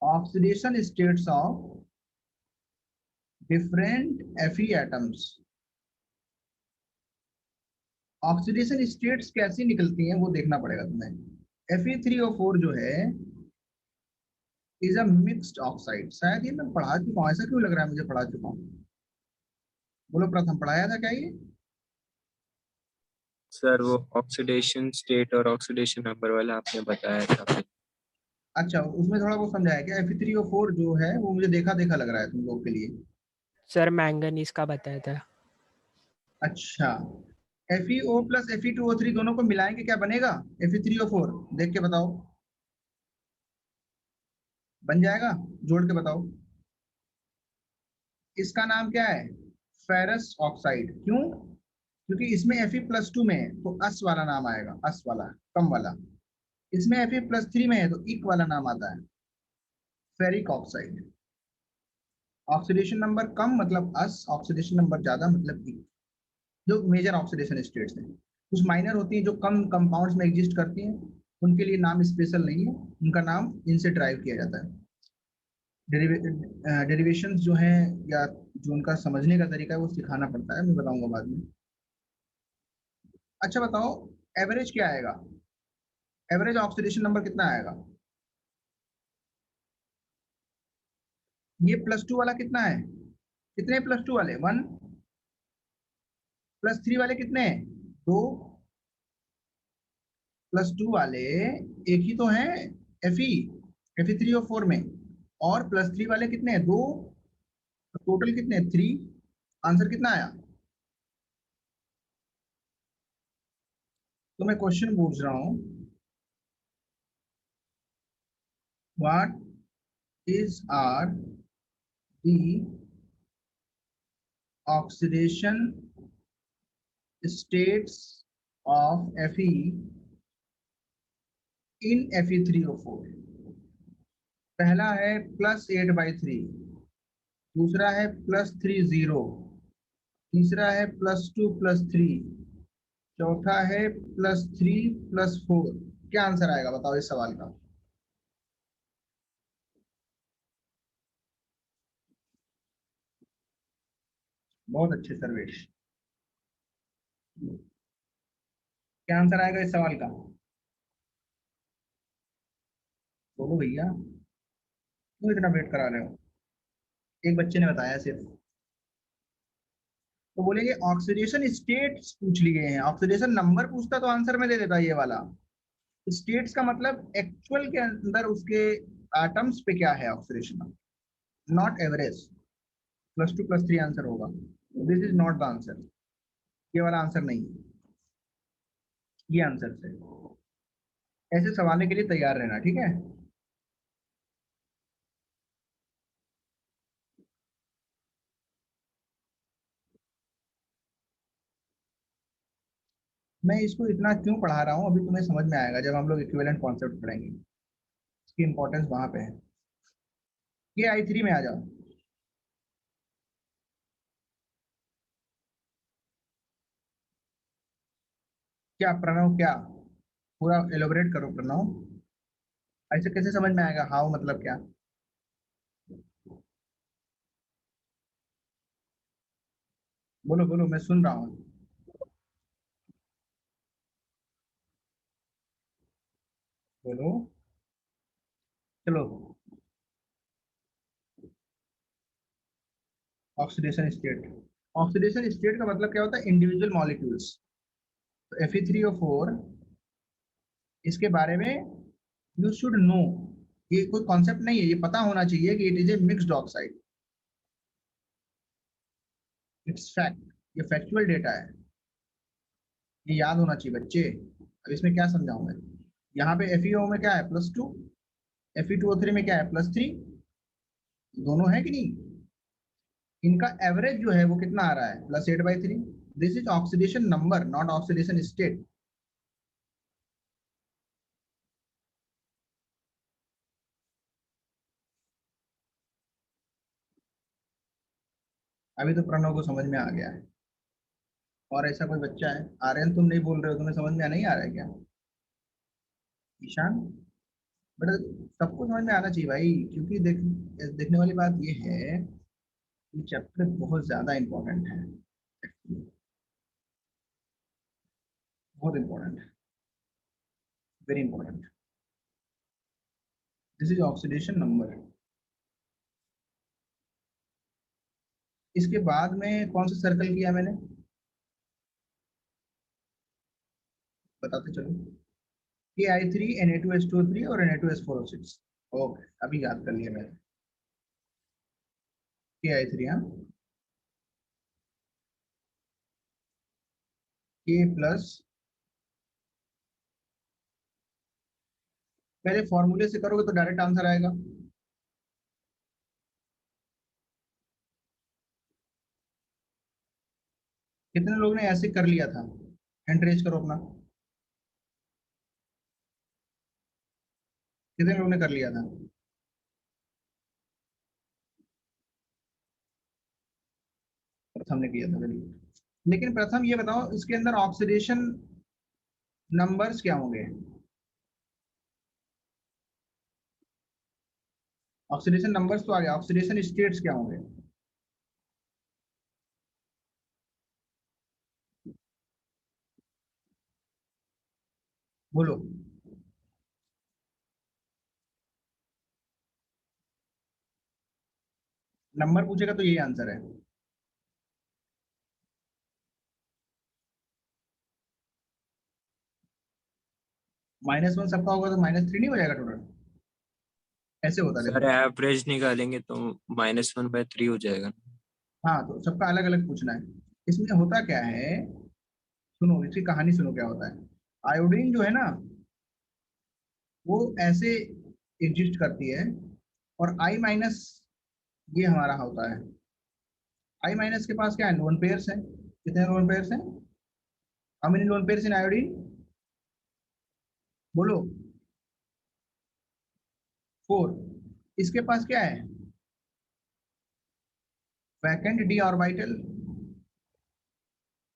oxidation states of different Fe atoms. Oxidation states कैसी निकलती हैं वो देखना पड़ेगा तुम्हें। Fe3O4 जो है इज अ मिक्स्ड ऑक्साइड। शायद ये मैं पढ़ा चुका हूँ, ऐसा क्यों लग रहा है मुझे पढ़ा चुका हूँ? बोलो, प्रथम पढ़ाया था क्या ये? सर वो ऑक्सीडेशन स्टेट और ऑक्सीडेशन नंबर वाला आपने बताया था। अच्छा, उसमें थोड़ा वो समझाया क्या? Fe3O4 जो है वो मुझे देखा देखा लग रहा है तुम लोग के लिए। सर मैंगनीज का बताया था। अच्छा, FeO + Fe2O3 दोनों को मिलाएंगे क्या बनेगा? Fe3O4, देख के बताओ, बन जाएगा? जोड़ के बताओ। इसका नाम क्या है? Ferrous oxide. क्यों? क्योंकि इसमें Fe+2 में है तो अस वाला नाम आएगा, अस वाला, कम वाला। इसमें Fe+3 में है तो इक वाला नाम आता है, फेरिक ऑक्साइड। ऑक्सीडेशन नंबर कम मतलब अस, ऑक्सीडेशन नंबर ज्यादा मतलब इक। जो मेजर ऑक्सीडेशन स्टेट्स हैं, कुछ माइनर होती हैं जो कम कंपाउंड्स में एग्जिस्ट करती हैं, उनके लिए नाम स्पेशल नहीं है, उनका नाम इनसे ड्राइव किया जाता है। डेरिवेशंस जो हैं या जो उनका समझने का तरीका है वो सिखाना पड़ता है, मैं बताऊंगा बाद में। अच्छा बताओ, एवरेज क्या आएगा? एवरेज ऑक्सीडेशन नंबर कितना आएगा? ये +2 वाला कितना है? कितने +2 वाले? 1। +3 वाले कितने हैं? 2। +2 वाले एक ही तो हैं, Fe3O4 में। और +3 वाले कितने हैं? 2। टोटल कितने हैं? 3। आंसर कितना आया? तो मैं क्वेश्चन पूछ रहा हूँ, what is are the oxidation states of Fe in Fe3O4? पहला है +8/3, दूसरा है +3 0, तीसरा है +2 + 3, चौथा है +3 + 4। क्या आंसर आएगा बताओ इस सवाल का? बहुत अच्छे सर्वेश। क्या आंसर आएगा इस सवाल का? बोलो भैया, क्यों इतना वेट करा रहे हो? एक बच्चे ने बताया सिर्फ। तो बोलेंगे ऑक्सीडेशन स्टेट्स पूछ लिए हैं, ऑक्सीडेशन नंबर पूछता तो आंसर में दे देता ये वाला। स्टेट्स का मतलब एक्चुअल के अंदर उसके एटम्स पे क्या है oxidation number, not average. +2 + 3 answer होगा। This is not the answer, ये वाला आंसर नहीं है, ये आंसर है। ऐसे सवाल के लिए तैयार रहना, ठीक है? मैं इसको इतना क्यों पढ़ा रहा हूँ अभी तुम्हें समझ में आएगा जब हम लोग इक्विवेलेंट कॉन्सेप्ट पढ़ेंगे, इसकी इंपॉर्टेंस वहां पे है। KI3 में आ जाओ। क्या प्रणव, क्या पूरा एलोबरेट करो प्रणव। ऐसे कैसे समझ में आएगा? हाउ मतलब क्या? बोलो बोलो, मैं सुन रहा हूँ। बोलो। चलो। ऑक्सीडेशन स्टेट, ऑक्सीडेशन स्टेट का मतलब क्या होता है? Individual molecules. तो Fe3O4, इसके बारे में यू शुड नो। ये कोई कॉन्सेप्ट नहीं है, ये पता होना चाहिए कि it is a mixed oxide. It's fact, ये फैक्चुअल डेटा है, ये याद होना चाहिए बच्चे। अब इसमें क्या समझाऊं मैं? यहाँ पे FeO में क्या है? +2। Fe2O3 में क्या है? +3। दोनों है कि नहीं? इनका एवरेज जो है वो कितना आ रहा है? +8/3। This is oxidation number, not oxidation state. अभी तो प्रणव को समझ में आ गया है। और ऐसा कोई बच्चा है? आर्यन, तुम नहीं बोल रहे हो, तुम्हें समझ में नहीं आ रहा है क्या? ईशान, बेटा सबको समझ में आना चाहिए भाई, क्योंकि देखने वाली बात ये है, ये चैप्टर बहुत ज्यादा इंपॉर्टेंट है, बहुत इंपॉर्टेंट है, very important. This is oxidation number. इसके बाद में कौन सा सर्कल किया मैंने, बताते चलो। KI3, Na2H2O3 और Na2S4O6। ओके, अभी याद कर लिया मैंने। KI3, हाँ, K+। पहले फॉर्मूले से करोगे तो डायरेक्ट आंसर आएगा। कितने लोग ने ऐसे कर लिया था? हैंड रेज करो अपना। कितने लोग ने कर लिया था? प्रथम ने किया था, वेरी गुड। लेकिन प्रथम ये बताओ, इसके अंदर ऑक्सीडेशन नंबर्स क्या होंगे? ऑक्सीडेशन नंबर्स तो आ गया, ऑक्सीडेशन स्टेट्स क्या होंगे? बोलो। नंबर पूछेगा तो यही आंसर है। -1 सबका होगा तो -3 नहीं हो जाएगा टोटल? ऐसे होता सर देखो। एवरेज निकालेंगे तो -1/3 हो जाएगा। हाँ, तो सबका अलग अलग पूछना है। इसमें होता क्या है, सुनो इसकी कहानी सुनो क्या होता है। आयोडीन जो है ना, वो ऐसे एग्जिस्ट करती है, और I-, ये हमारा होता है। I- के पास क्या है, लोन पेयर्स है। कितने लोन पेयर्स हैं? How many lone pairs in iodine? बोलो। 4। इसके पास क्या है, वैकेंट डी ऑर्बिटल।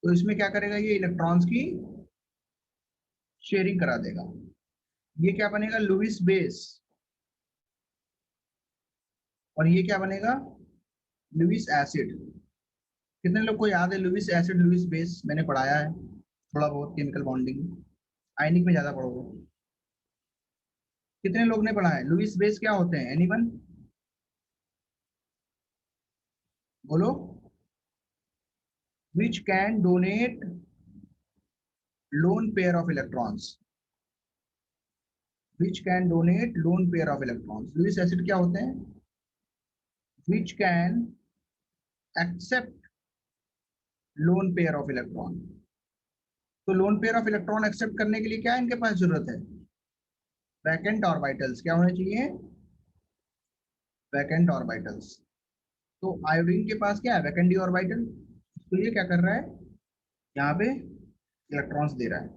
तो इसमें क्या करेगा, ये इलेक्ट्रॉन्स की शेयरिंग करा देगा। ये क्या बनेगा, लुईस बेस। और ये क्या बनेगा, लुईस एसिड। कितने लोग को याद है लुईस एसिड लुईस बेस? मैंने पढ़ाया है थोड़ा बहुत केमिकल बॉन्डिंग, आयनिक में ज्यादा पढ़ोगे। कितने लोग ने पढ़ा है लुईस बेस क्या होते हैं? एनीवन? बोलो। Which can donate lone pair of electrons. Which can donate lone pair of electrons. Lewis acid क्या होते हैं? Which can accept lone pair of electron. तो lone pair of electron accept करने के लिए क्या इनके पास जरूरत है, वैकेंट ऑर्बिटल्स। क्या होने चाहिए, वैकेंट ऑर्बिटल्स। तो आयोडीन के पास क्या है, वैकेंट ऑर्बिटल। तो ये क्या कर रहा है, यहाँ पे इलेक्ट्रॉन्स दे रहा है।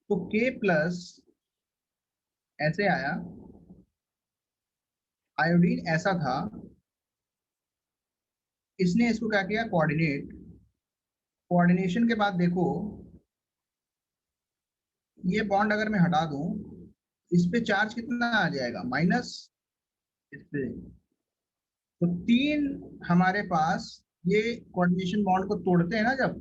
तो K+ ऐसे आया, आयोडीन ऐसा था, इसने इसको क्या किया, कोऑर्डिनेट। कोऑर्डिनेशन के बाद देखो, ये बॉन्ड अगर मैं हटा दूं, इस पे चार्ज कितना आ जाएगा, माइनस। इस पे तो 3 हमारे पास, ये कोऑर्डिनेशन बॉन्ड को तोड़ते हैं ना जब,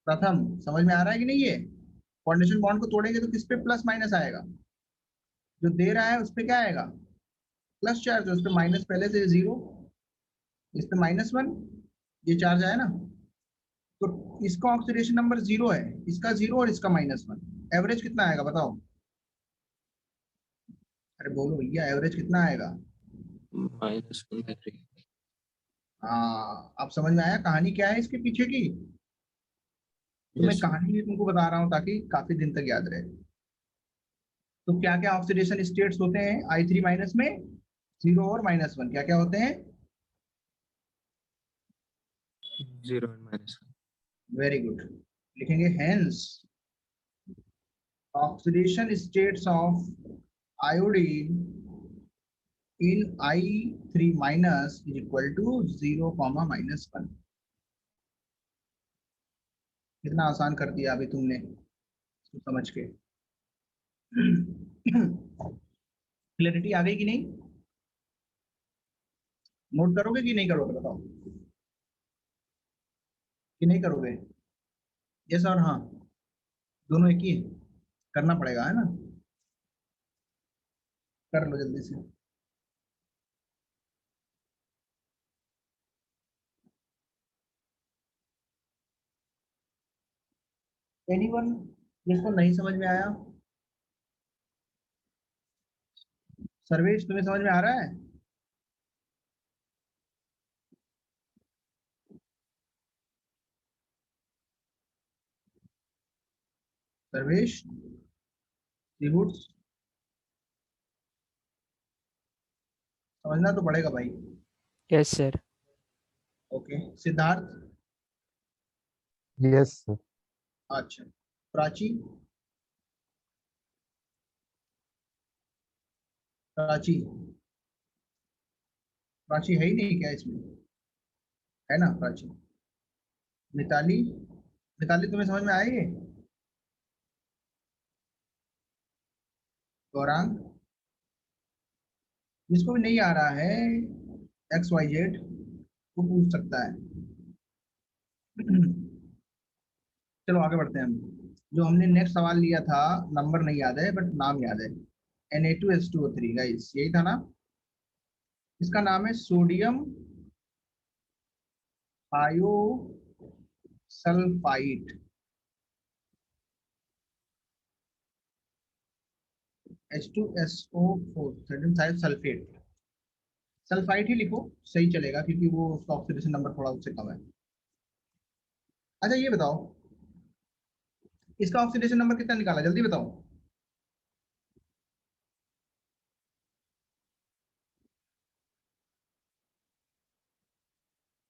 प्रथम, समझ में आ रहा है कि नहीं? ये कोऑर्डिनेशन बॉन्ड को तोड़ेंगे तो किस पे प्लस माइनस आएगा, जो दे रहा है उस पे क्या आएगा, प्लस चार्ज, उस पे माइनस पहले से 0, इस पे -1, ये चार्ज आया ना। तो इसका ऑक्सीडेशन नंबर 0 है, इसका 0 और इसका -1। एवरेज कितना आएगा बताओ? अरे बोलो भैया, एवरेज कितना आएगा? -1/3। हाँ, अब समझ में आया कहानी क्या है इसके पीछे की। तो मैं यस सर। कहानी भी तुमको बता रहा हूँ ताकि काफी दिन तक याद रहे। तो क्या क्या ऑक्सीडेशन स्टेट्स होते हैं I3- में, 0 और -1, क्या क्या होते हैं? 0 और -1। Very good. लिखेंगे hence oxidation states of iodine in I3- is equal to 0, -1। कितना आसान कर दिया अभी तुमने इसको समझ के। क्लैरिटी आ गई कि नहीं? नोट करोगे कि नहीं करोगे बताओ, कि नहीं करोगे? यस और हाँ, दोनों एक ही है, करना पड़ेगा है ना, कर लो जल्दी से। एनीवन जिसको नहीं समझ में आया? सर्वेश तुम्हें समझ में आ रहा है? सर्वेश, रिबूट्स, समझना तो पड़ेगा भाई। Yes sir. Okay, Siddharth. Yes sir. अच्छा, प्राची। प्राची, प्राची है ही नहीं क्या इसमें? है ना प्राची। मिताली, मिताली तुम्हें समझ में आएगी? गौरांग, जिसको भी नहीं आ रहा है XYZ, वो पूछ सकता है। चलो आगे बढ़ते हैं हम। जो हमने नेक्स्ट सवाल लिया था, नंबर नहीं याद है बट नाम याद है, Na2H2O3 गाइस, यही था ना। इसका नाम है sodium thiosulphide, H2SO4, sodium thiosulphate. Sulphide ही लिखो, सही चलेगा, क्योंकि वो उसका ऑक्सीडेशन नंबर थोड़ा उससे कम है। अच्छा ये बताओ, इसका ऑक्सीडेशन नंबर कितना निकाला, जल्दी बताओ।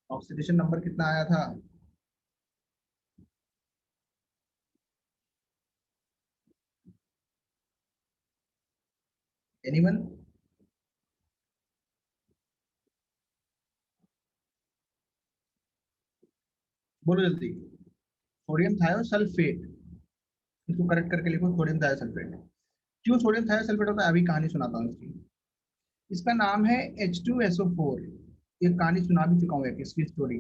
ऑक्सीडेशन नंबर कितना आया था? एनीवन? बोलो जल्दी। सोडियम थायोसल्फेट, इसको करेक्ट करके लिखो, सोडियम थायोसल्फेट। क्यों सोडियम थायोसल्फेट होता है, अभी कहानी सुनाता हूँ इसकी। इसका नाम है H2SO4। ये कहानी सुना भी चुका हूँ, एक इसकी स्टोरी।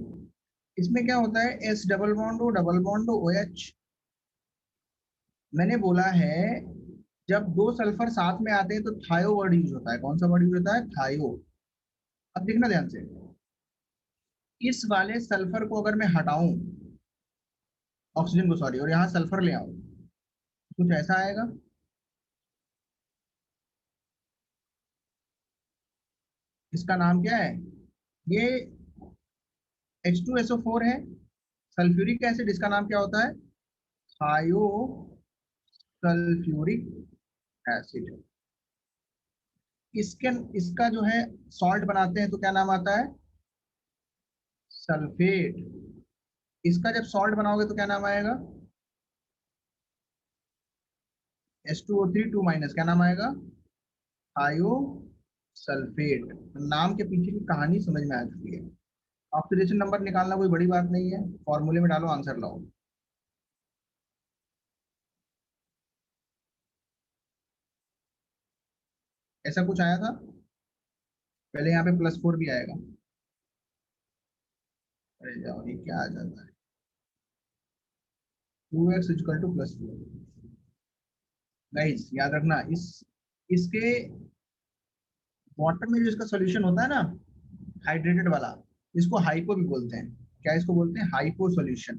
इसमें क्या होता है, S double bond O double bond O OH। मैंने बोला है, जब दो सल्फर साथ में आते हैं तो थायो वर्ड यूज होता है। कौन सा वर्ड यूज होता है? थायो। अब देखना ध्यान से, इस वाले सल्फर को अगर मैं हटाऊं, ऑक्सीजन को सॉरी, और यहाँ सल्फर ले आऊं, कुछ ऐसा आएगा। इसका नाम क्या है? ये H2SO4 है, सल्फ्यूरिक एसिड, इसका नाम क्या होता है? थायो सल्फ्यूरिक एसिड। इसके इसका जो है सॉल्ट बनाते हैं तो क्या नाम आता है? सल्फेट। इसका जब सॉल्ट बनाओगे तो क्या नाम आएगा? H2O3 2 माइनस, क्या नाम आएगा? थायो सल्फेट। नाम के पीछे की कहानी समझ में आ चुकी है। ऑक्सीडेशन नंबर निकालना कोई बड़ी बात नहीं है, फॉर्मूले में डालो, आंसर लाओ। ऐसा कुछ आया था पहले, यहाँ पे +4 भी आएगा। अरे जाओ, ये क्या आ जाता है, 2x इक्वल टू +4। गाइस याद रखना, इसके वाटर में जो इसका सोल्यूशन होता है ना, हाइड्रेटेड वाला, इसको हाइपो भी बोलते हैं। क्या इसको बोलते हैं? Hypo solution.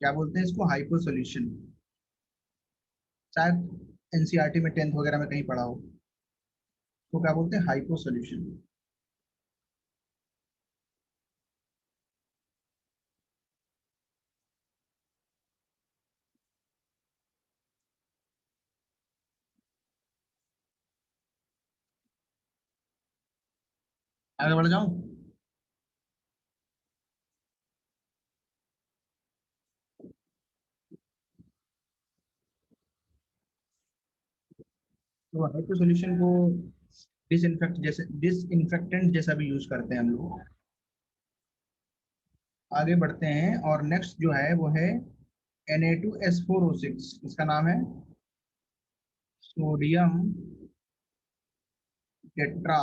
क्या बोलते हैं इसको? Hypo solution. शायद एनसीईआरटी में 10th वगैरह में कहीं पढ़ा हो। तो क्या बोलते हैं? Hypo solution. आगे बढ़ जाऊं? तो हाइपो सोल्यूशन को डिसइंफेक्टेंट जैसा भी यूज करते हैं हम लोग। आगे बढ़ते हैं, और नेक्स्ट जो है वो है Na2S4O6। इसका नाम है सोडियम टेट्रा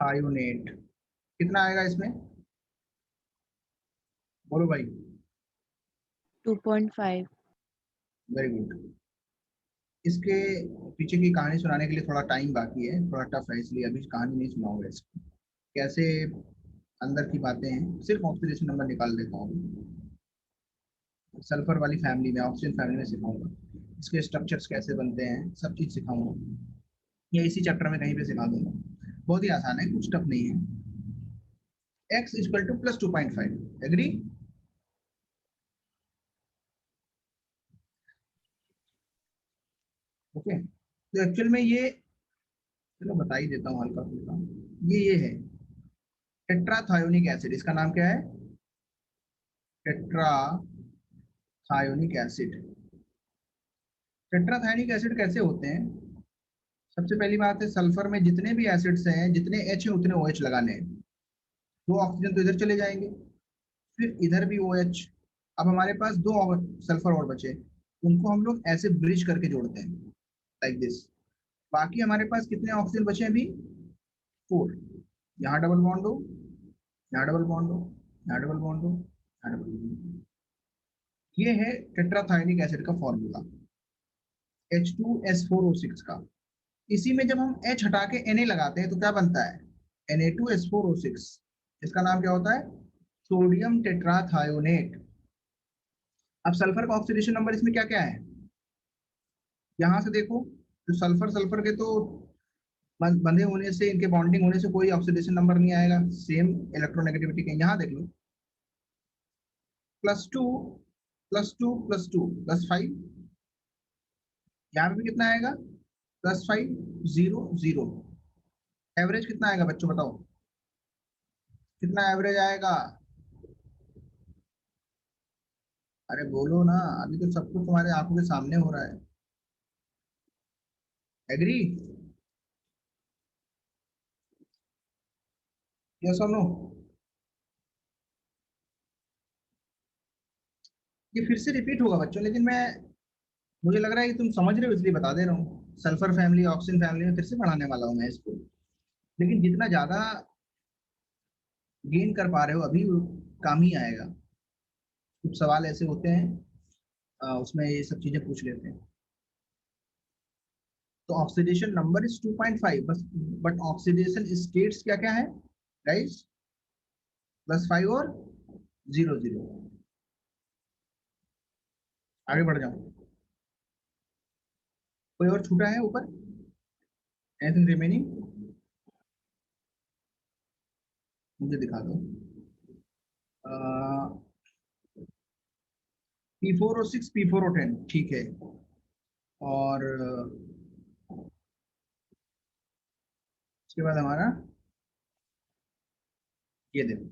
थायोनेट। कितना आएगा इसमें, बोलो भाई। 2.5। Very good. इसके पीछे की कहानी सुनाने के लिए थोड़ा टाइम बाकी है, थोड़ा टफ है, इसलिए अभी कहानी नहीं सुनाऊंगा इसकी। कैसे अंदर की बातें हैं, सिर्फ ऑक्सीडेशन नंबर निकाल देता हूँ। सल्फर वाली फैमिली में, ऑक्सीजन फैमिली में सिखाऊंगा, इसके स्ट्रक्चर्स कैसे बनते हैं, सब चीज सिखाऊंगा। या इसी चैप्टर में कहीं पे सिखा दूंगा। बहुत ही आसान है, कुछ टफ नहीं है। x equal to +2.5, agree? Okay, तो एक्चुअल में ये, चलो बता ही देता हूँ हल्का फुल्का। ये है टेट्राथायोनिक एसिड। इसका नाम क्या है? टेट्राथायोनिक एसिड। टेट्राथायोनिक एसिड कैसे होते हैं? सबसे पहली बात है, सल्फर में जितने भी एसिड्स हैं, जितने H हैं उतने OH लगाने हैं। दो ऑक्सीजन तो इधर चले जाएंगे, फिर इधर भी OH। अब हमारे पास दो और सल्फर और बचे, उनको हम लोग ऐसे ब्रिज करके जोड़ते हैं, लाइक दिस। बाकी हमारे पास कितने ऑक्सीजन बचे हैं अभी? 4। यहाँ डबल बॉन्ड हो, यहाँ डबल बॉन्ड हो, यहाँ डबल बॉन्ड दो, यहाँ डबल बॉन्ड। ये है टेट्राथायोनिक एसिड का फॉर्मूला H2S4O6 का। इसी में जब हम H हटा के Na लगाते हैं तो क्या बनता है? Na2S4O6। इसका नाम क्या होता है? Sodium tetrathionate. अब सल्फर का ऑक्सीडेशन नंबर इसमें क्या क्या है? यहां से देखो, तो सल्फर सल्फर के तो बंधे होने से, इनके बॉन्डिंग होने से कोई ऑक्सीडेशन नंबर नहीं आएगा, सेम इलेक्ट्रोनेगेटिविटी के। यहाँ देख लो, +2 +2 +2 +5। यहाँ पे भी कितना आएगा? +5 0 0। एवरेज कितना आएगा बच्चों, बताओ कितना एवरेज आएगा? अरे बोलो ना, अभी तो सब कुछ तुम्हारे आंखों के सामने हो रहा है। एग्री? यस और नो? ये फिर से रिपीट होगा बच्चों, लेकिन मैं, मुझे लग रहा है कि तुम समझ रहे हो इसलिए बता दे रहा हूँ। सल्फर फैमिली, ऑक्सीजन फैमिली में फिर से पढ़ाने वाला हूँ मैं इसको। लेकिन जितना ज्यादा गेन कर पा रहे हो अभी, वो काम ही आएगा। कुछ सवाल ऐसे होते हैं, उसमें ये सब चीजें पूछ लेते हैं। तो ऑक्सीडेशन नंबर इज 2.5 बस, बट ऑक्सीडेशन स्टेट्स क्या क्या है गाइस? +5 और 0 0। आगे बढ़ जाओ। कोई और छूटा है ऊपर? Anything remaining? मुझे दिखा दो। P4O6 P4O10 ठीक है। और उसके बाद हमारा ये देखो,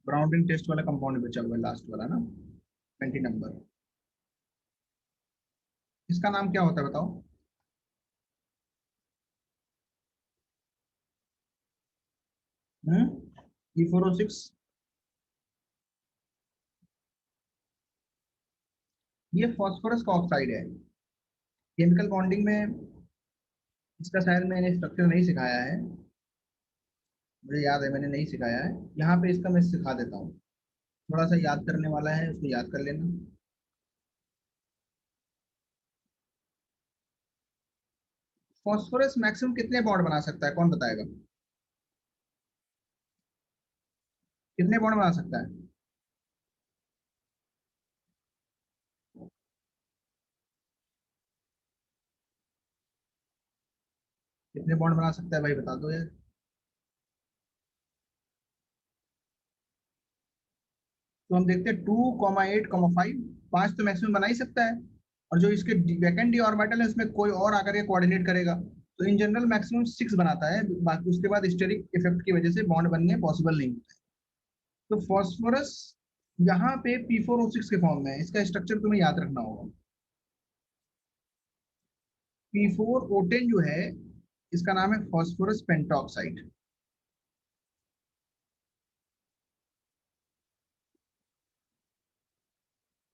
ब्राउनिंग टेस्ट वाला कंपाउंड बचा हुआ है, लास्ट वाला ना, 20 नंबर। इसका नाम क्या होता है बताओ? P4O6, ये फास्फोरस का ऑक्साइड है। केमिकल बॉन्डिंग में इसका शायद मैंने स्ट्रक्चर नहीं सिखाया है, मुझे याद है मैंने नहीं सिखाया है। यहाँ पे इसका मैं सिखा देता हूँ। थोड़ा सा याद करने वाला है, उसको याद कर लेना। फास्फोरस मैक्सिमम कितने बॉन्ड बना सकता है, कौन बताएगा? कितने बॉन्ड बना सकता है? कितने बॉन्ड बना सकता है भाई, बता दो यार। तो हम देखते हैं 2,8,5, 5 तो मैक्सिमम बना ही सकता है। और जो इसके वैकेंट डी ऑर्बिटल है उसमें कोई और आकर के कोऑर्डिनेट करेगा, तो इन जनरल मैक्सिमम 6 बनाता है। बाकी उसके बाद स्टेरिक इफेक्ट की वजह से बॉन्ड बनने पॉसिबल नहीं होता है। तो फॉस्फोरस यहाँ पे P4O6 के फॉर्म में है, इसका स्ट्रक्चर तुम्हें याद रखना होगा। P4O10 जो है, इसका नाम है फॉस्फोरस पेंटॉक्साइड।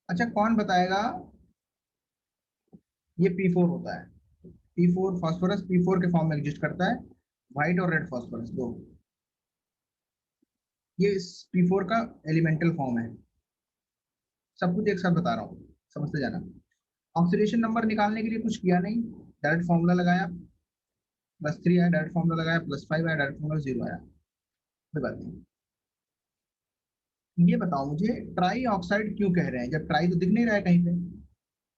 अच्छा कौन बताएगा? ये P4 होता है। P4 फास्फोरस P4 के फॉर्म में एग्जिस्ट करता है, व्हाइट और रेड फास्फोरस दो। ये इस P4 का एलिमेंटल फॉर्म है। सब कुछ एक साथ बता रहा हूँ, समझते जाना। ऑक्सीडेशन नंबर निकालने के लिए कुछ किया नहीं, डायरेक्ट फॉर्मूला लगाया, +3 आया, डायरेक्ट फॉर्मूला लगाया, +5 आया, डायरेक्ट फॉर्मूला 0 आया। कोई बात नहीं। ये बताओ मुझे, ट्राई ऑक्साइड क्यों कह रहे हैं, जब ट्राई तो दिख नहीं रहा है कहीं पे?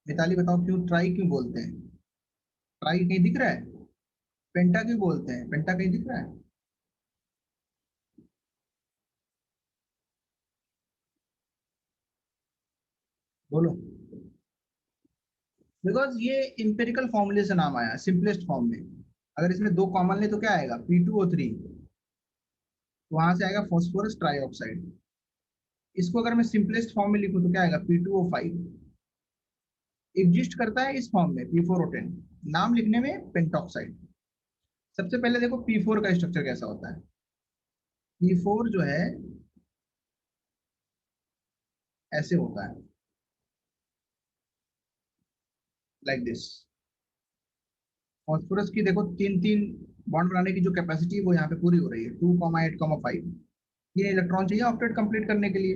मिताली बताओ, क्यों ट्राई क्यों बोलते हैं? ट्राई कहीं दिख रहा है? पेंटा क्यों बोलते हैं, पेंटा कहीं दिख रहा है? बोलो। बिकॉज ये इंपेरिकल फॉर्मूले से नाम आया, सिंपलेस्ट फॉर्म में। अगर इसमें दो कॉमन ले तो क्या आएगा? P2O3, वहां से आएगा फॉस्फोरस ट्राईऑक्साइड। इसको अगर मैं सिंपलेस्ट फॉर्म में लिखूं तो क्या आएगा? P2O5। एग्जिस्ट करता है इस फॉर्म में P4O10, नाम लिखने में पेंटॉक्साइड। सबसे पहले देखो P4 का स्ट्रक्चर कैसा होता है। P4 जो है ऐसे होता है, लाइक दिस। फॉस्फोरस की देखो तीन तीन बॉन्ड बनाने की जो कैपेसिटी वो यहाँ पे पूरी हो रही है, 2,8,5। ये इलेक्ट्रॉन चाहिए ऑक्टेट कंप्लीट करने के लिए,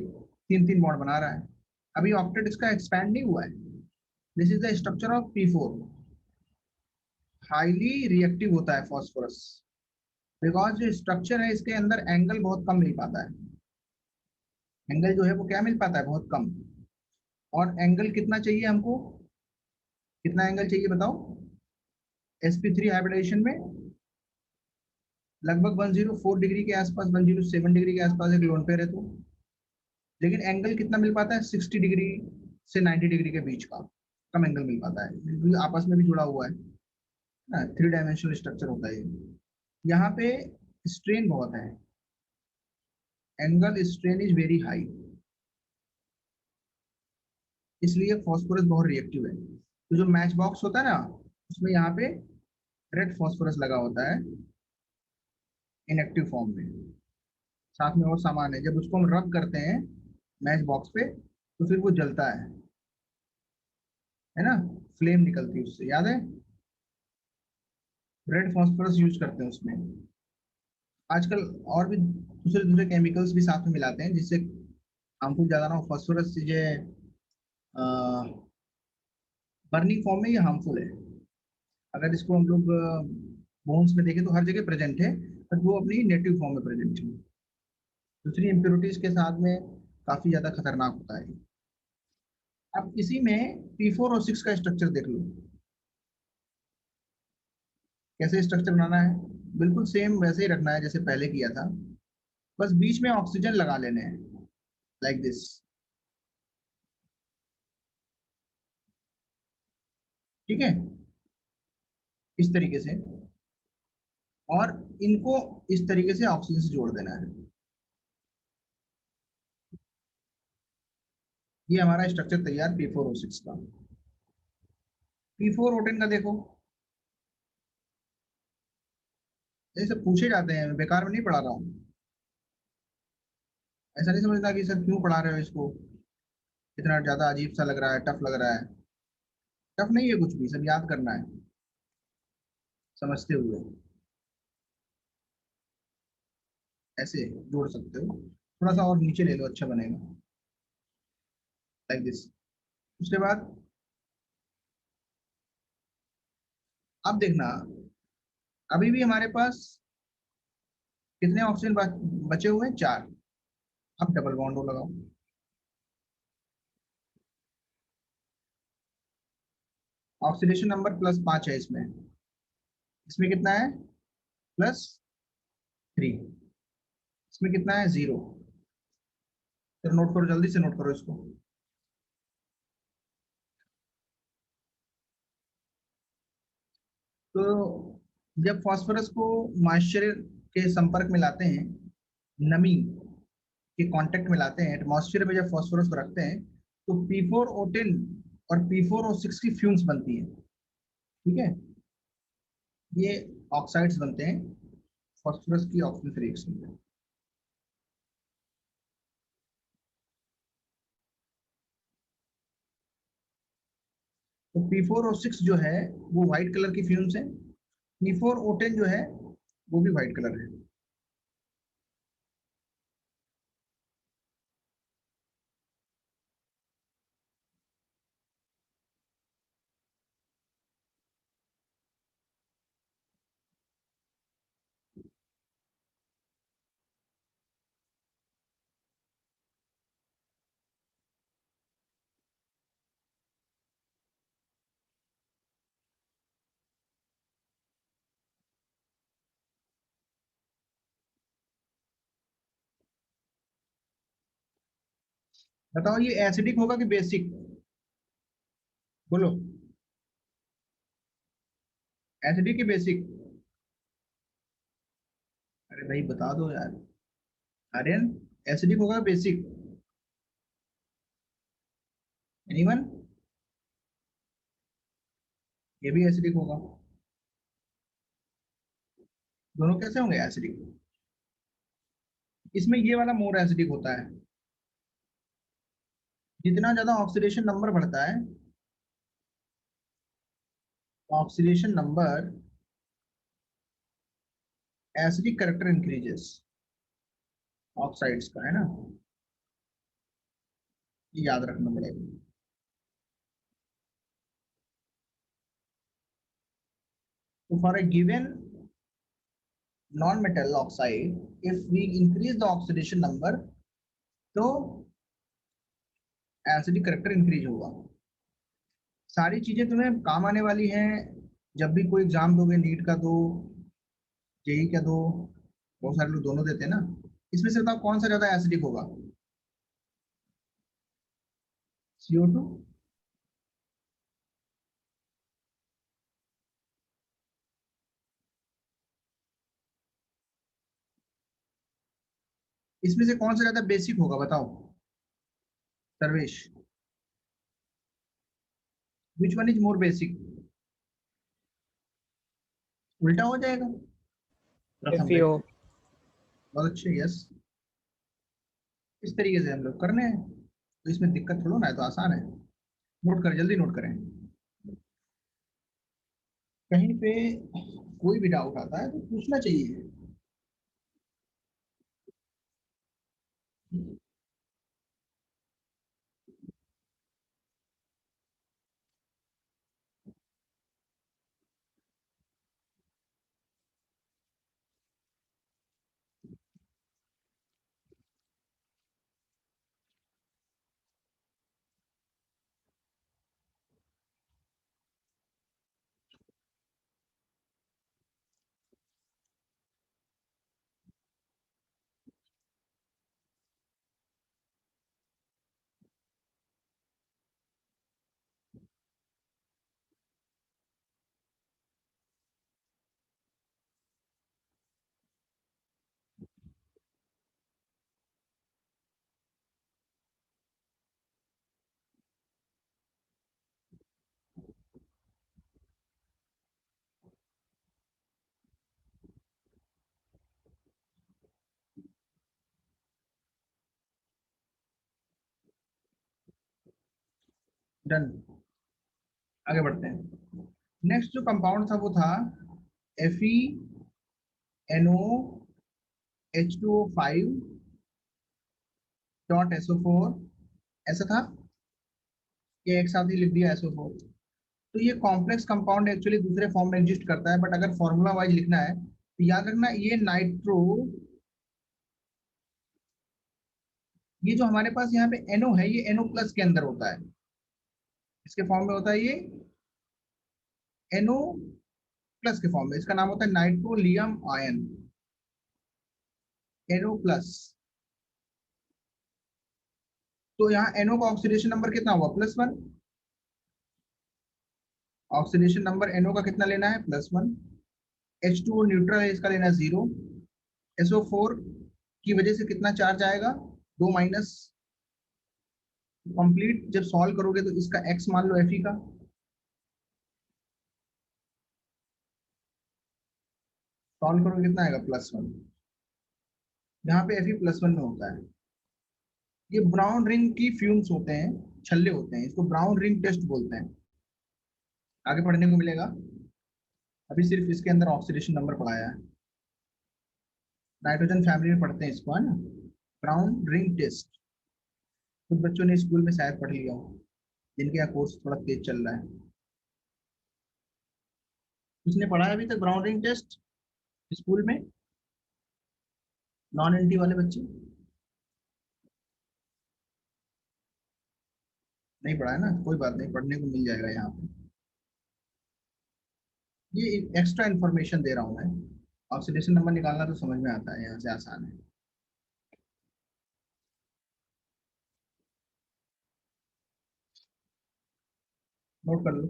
3 3 बॉन्ड बना रहा है। अभी ऑक्टेट इसका एक्सपैंड नहीं हुआ है। This is the structure of P4। Highly reactive होता है फॉस्फोरस, बिकॉज जो स्ट्रक्चर है इसके अंदर एंगल बहुत कम मिल पाता है। एंगल जो है वो क्या मिल पाता है, बहुत कम। और एंगल कितना चाहिए हमको, कितना एंगल चाहिए बताओ? sp3 हाइब्रिडाइजेशन में लगभग 104 डिग्री के आसपास, 107 डिग्री के आसपास एक लोन पेयर है तो। लेकिन एंगल कितना मिल पाता है, 60 डिग्री से 90 डिग्री के बीच का कम एंगल मिल पाता है, बिल्कुल आपस में भी जुड़ा हुआ है ना, 3 डायमेंशनल स्ट्रक्चर होता है ये। यहाँ पे स्ट्रेन बहुत है, angle strain is very high, इसलिए फॉस्फोरस बहुत रिएक्टिव है। तो जो मैच बॉक्स होता है ना, उसमें यहाँ पे रेड फॉस्फोरस लगा होता है इनएक्टिव फॉर्म में। साथ में और सामान है, जब उसको हम रब करते हैं मैच बॉक्स पे तो फिर वो जलता है ना, फ्लेम निकलती है उससे, याद है? रेड फॉस्फोरस यूज करते हैं उसमें। आजकल और भी दूसरे दूसरे केमिकल्स भी साथ में मिलाते हैं जिससे हार्मफुल ज्यादा ना हो। फॉस्फोरस चीजें बर्निंग फॉर्म में ये हार्मफुल है। अगर इसको हम लोग बोन्स में देखें तो हर जगह प्रेजेंट है, बट वो अपनी नेटिव फॉर्म में प्रेजेंट है। दूसरी इम्प्योरिटीज के साथ में काफी ज्यादा खतरनाक होता है। अब इसी में P4 और 6 का स्ट्रक्चर देख लो, कैसे स्ट्रक्चर बनाना है। बिल्कुल सेम वैसे ही रखना है जैसे पहले किया था, बस बीच में ऑक्सीजन लगा लेने हैं, लाइक दिस। ठीक है, इस तरीके से। और इनको इस तरीके से ऑक्सीजन से जोड़ देना है। ये हमारा स्ट्रक्चर तैयार P4O6 का। P4O10 का देखो, ये सब पूछे जाते हैं, बेकार में नहीं पढ़ा रहा हूँ। ऐसा नहीं समझना कि सर क्यों पढ़ा रहे हो इसको, इतना ज्यादा अजीब सा लग रहा है, टफ लग रहा है। टफ नहीं है कुछ भी, सब याद करना है समझते हुए। ऐसे जोड़ सकते हो, थोड़ा सा और नीचे ले लो, अच्छा बनेगा, लाइक दिस। उसके बाद अब देखना, अभी भी हमारे पास कितने ऑक्सीजन बचे हुए हैं, 4। अब डबल बॉन्ड लगाओ। ऑक्सीडेशन नंबर +5 है इसमें, इसमें कितना है, +3। इसमें कितना है, 0। तो नोट करो, जल्दी से नोट करो इसको। तो जब फास्फोरस को मॉइस्चर के संपर्क में लाते हैं, नमी के कांटेक्ट में लाते हैं, एटमॉस्फेयर में जब फास्फोरस को रखते हैं, तो P4O10 और P4O6 की फ्यूम्स बनती है। ठीक है, ये ऑक्साइड्स बनते हैं फास्फोरस की ऑक्सीजन रिएक्शन में। तो P4O6 जो है वो व्हाइट कलर की फ्यूम्स है, P4O10 जो है वो भी व्हाइट कलर है। बताओ ये एसिडिक होगा कि बेसिक, बोलो, एसिडिक कि बेसिक? अरे भाई बता दो यार, आर्यन, एसिडिक होगा बेसिक? एनीवन? ये भी एसिडिक होगा। दोनों कैसे होंगे एसिडिक? इसमें ये वाला मोर एसिडिक होता है। जितना ज्यादा ऑक्सीडेशन नंबर बढ़ता है, oxidation number acidic character increases oxides का, है ना, ये याद रखना पड़ेगा। तो for a given non-metal oxide, if we increase the oxidation number, तो एसिडिक करेक्टर इंक्रीज होगा। सारी चीजें तुम्हें काम आने वाली हैं जब भी कोई एग्जाम दोगे, नीट का दो, जेई का दो, बहुत सारे लोग दोनों देते हैं ना। इसमें से बताओ कौन सा ज्यादा एसिडिक होगा? CO2? इसमें से कौन सा ज्यादा बेसिक होगा बताओ Sarvesh, which one is more basic? उल्टा हो जाएगा प्रथम पे। FeO। बहुत अच्छे, यस। इस तरीके से हम लोग करने हैं, तो इसमें दिक्कत थोड़ा ना है, तो आसान है। नोट करें, जल्दी नोट करें। कहीं पे कोई भी डाउट आता है तो पूछना चाहिए। डन, आगे बढ़ते हैं। नेक्स्ट जो कंपाउंड था वो था FeNO H2O5.SO4, ऐसा था, ये एक साथ ही लिख दिया SO4। तो ये कॉम्प्लेक्स कंपाउंड एक्चुअली दूसरे फॉर्म में एग्जिस्ट करता है, बट अगर फॉर्मूला वाइज लिखना है तो याद रखना ये नाइट्रो, ये जो हमारे पास यहाँ पे NO है ये NO+ के अंदर होता है, इसके फॉर्म में होता है ये NO+ के फॉर्म में। इसका नाम होता है नाइट्रोलियम आयन, NO+। तो यहाँ NO का ऑक्सीडेशन नंबर कितना हुआ? +1। ऑक्सीडेशन नंबर NO का कितना लेना है? +1। H2O न्यूट्रल है, इसका लेना है 0। SO4 की वजह से कितना चार्ज आएगा? 2 माइनस। कंप्लीट जब सॉल्व करोगे तो इसका x मान लो Fe का, सॉल्व करोगे कितना आएगा? +1। यहाँ पे Fe +1 में होता है। ये ब्राउन रिंग की फ्यूम्स होते हैं, छल्ले होते हैं, इसको ब्राउन रिंग टेस्ट बोलते हैं। आगे पढ़ने को मिलेगा, अभी सिर्फ इसके अंदर ऑक्सीडेशन नंबर पढ़ाया है। नाइट्रोजन फैमिली में पढ़ते हैं इसको, है ना, ब्राउन रिंग टेस्ट। कुछ बच्चों ने स्कूल में शायद पढ़ लिया हो, जिनके यहाँ कोर्स थोड़ा तेज चल रहा है। उसने पढ़ा है अभी तक ब्राउन रिंग टेस्ट स्कूल में? नॉन एनटी वाले बच्चे नहीं पढ़ा है ना, कोई बात नहीं, पढ़ने को मिल जाएगा यहाँ पे। ये एक्स्ट्रा इन्फॉर्मेशन दे रहा हूँ मैं। ऑक्सीडेशन नंबर निकालना तो समझ में आता है, यहाँ से आसान है। नोट कर लो।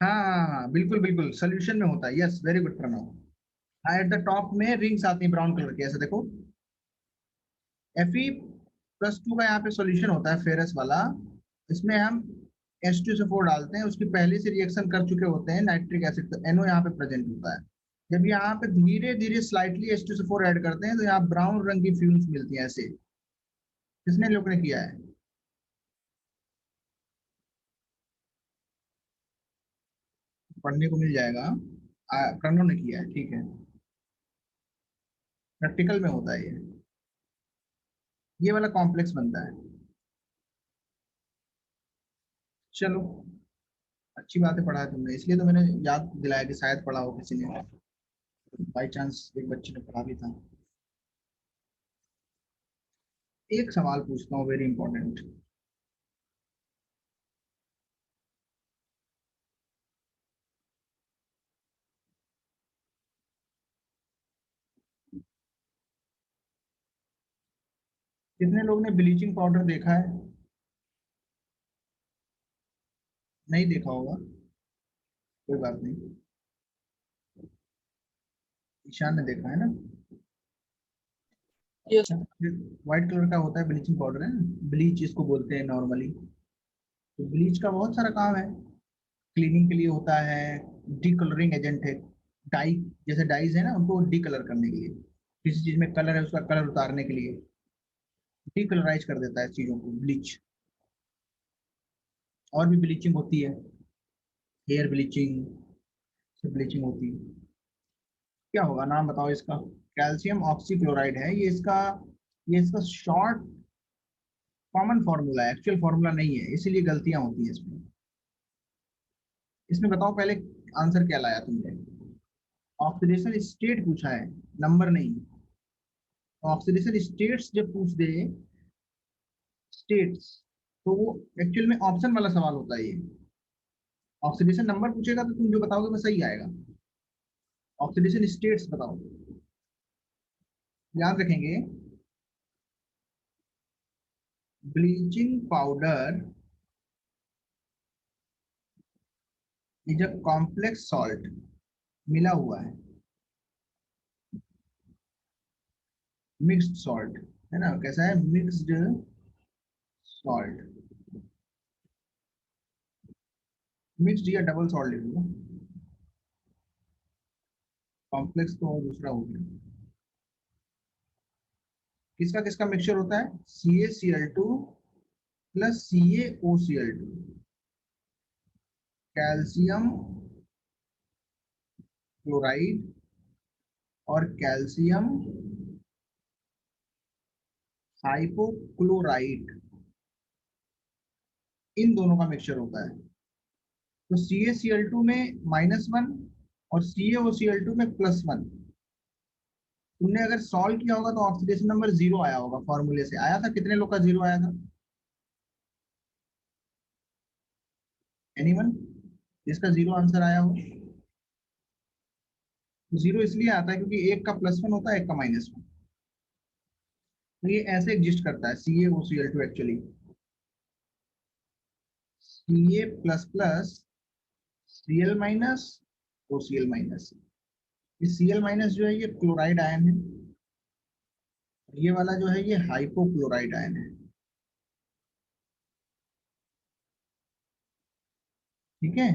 हाँ हाँ हाँ, बिल्कुल बिल्कुल सोल्यूशन में होता है, यस वेरी गुड प्रणव। हाँ, एट द टॉप में रिंग्स आती है ब्राउन कलर की, ऐसे देखो। Fe+2 का यहाँ पे सॉल्यूशन होता है फेरस वाला। इसमें हम H2SO4 डालते हैं, उसकी पहले से रिएक्शन कर चुके होते हैं नाइट्रिक एसिड, तो NO यहाँ पे प्रेजेंट होता है। जब यहाँ पे धीरे धीरे स्लाइटली H2SO4 ऐड करते हैं तो यहाँ ब्राउन रंग की फ्यूम्स मिलती हैं ऐसे। किसने लोग ने किया है? पढ़ने को मिल जाएगा। प्रणव ने किया है, ठीक है। प्रैक्टिकल में होता है ये वाला कॉम्प्लेक्स बनता है। चलो, अच्छी बात है, पढ़ा है तुमने, इसलिए तो मैंने याद दिलाया कि शायद पढ़ा हो किसी ने, बाई चांस एक बच्चे ने पढ़ा भी था। एक सवाल पूछता हूँ, वेरी इंपॉर्टेंट। कितने लोग ने ब्लीचिंग पाउडर देखा है? नहीं देखा होगा, कोई बात नहीं। ईशान ने देखा है ना? यस। व्हाइट कलर का होता है ब्लीचिंग पाउडर, है ब्लीच इसको बोलते हैं नॉर्मली। तो ब्लीच का बहुत सारा काम है, क्लीनिंग के लिए होता है, डी कलरिंग एजेंट है। डाई, जैसे डाइज है ना, उनको डी कलर करने के लिए, किसी चीज में कलर है उसका कलर उतारने के लिए डी कलराइज कर देता है चीजों को ब्लीच। और भी ब्लीचिंग होती है, हेयर ब्लीचिंग, सब ब्लीचिंग होती है। क्या होगा, नाम बताओ इसका? कैल्शियम ऑक्सीक्लोराइड है ये इसका शॉर्ट कॉमन फॉर्मूला है, एक्चुअल फॉर्मूला नहीं है, इसीलिए गलतियां होती है इसमें। इसमें बताओ पहले आंसर क्या लाया तुमने? ऑक्सीडेशन स्टेट पूछा है, नंबर नहीं। ऑक्सीडेशन स्टेट्स जब पूछ दे, स्टेट्स, तो वो एक्चुअल में ऑप्शन वाला सवाल होता है ये। ऑक्सीडेशन नंबर पूछेगा तो तुम जो बताओगे वो सही आएगा। ऑक्सीडेशन स्टेट्स बताओ, याद रखेंगे। Bleaching powder is a complex salt, मिला हुआ है, मिक्स्ड सॉल्ट, है ना? कैसा है? मिक्स्ड सॉल्ट, मिक्स्ड या डबल सॉल्ट लिख लो, कॉम्प्लेक्स तो दूसरा हो गया। किसका किसका मिक्सचर होता है? CaCl2 plus CaOCl2, calcium chloride और कैल्शियम हाइपोक्लोराइड, इन दोनों का मिक्सचर होता है। तो CaCl2 में -1 और CaOCl2 में +1। तुमने अगर सॉल्व किया होगा तो ऑक्सीडेशन नंबर 0 आया होगा, फॉर्मूले से आया था। कितने लोग का 0 आया था? एनीवन जिसका 0 आंसर आया हो? 0 इसलिए आता है क्योंकि एक का +1 होता है, एक का -1। तो ये ऐसे एग्जिस्ट करता है CaOCl2 एक्चुअली, Ca++Cl-OCl-। ये Cl- जो है ये क्लोराइड आयन है, ये वाला जो है ये हाइपोक्लोराइड आयन है। ठीक है,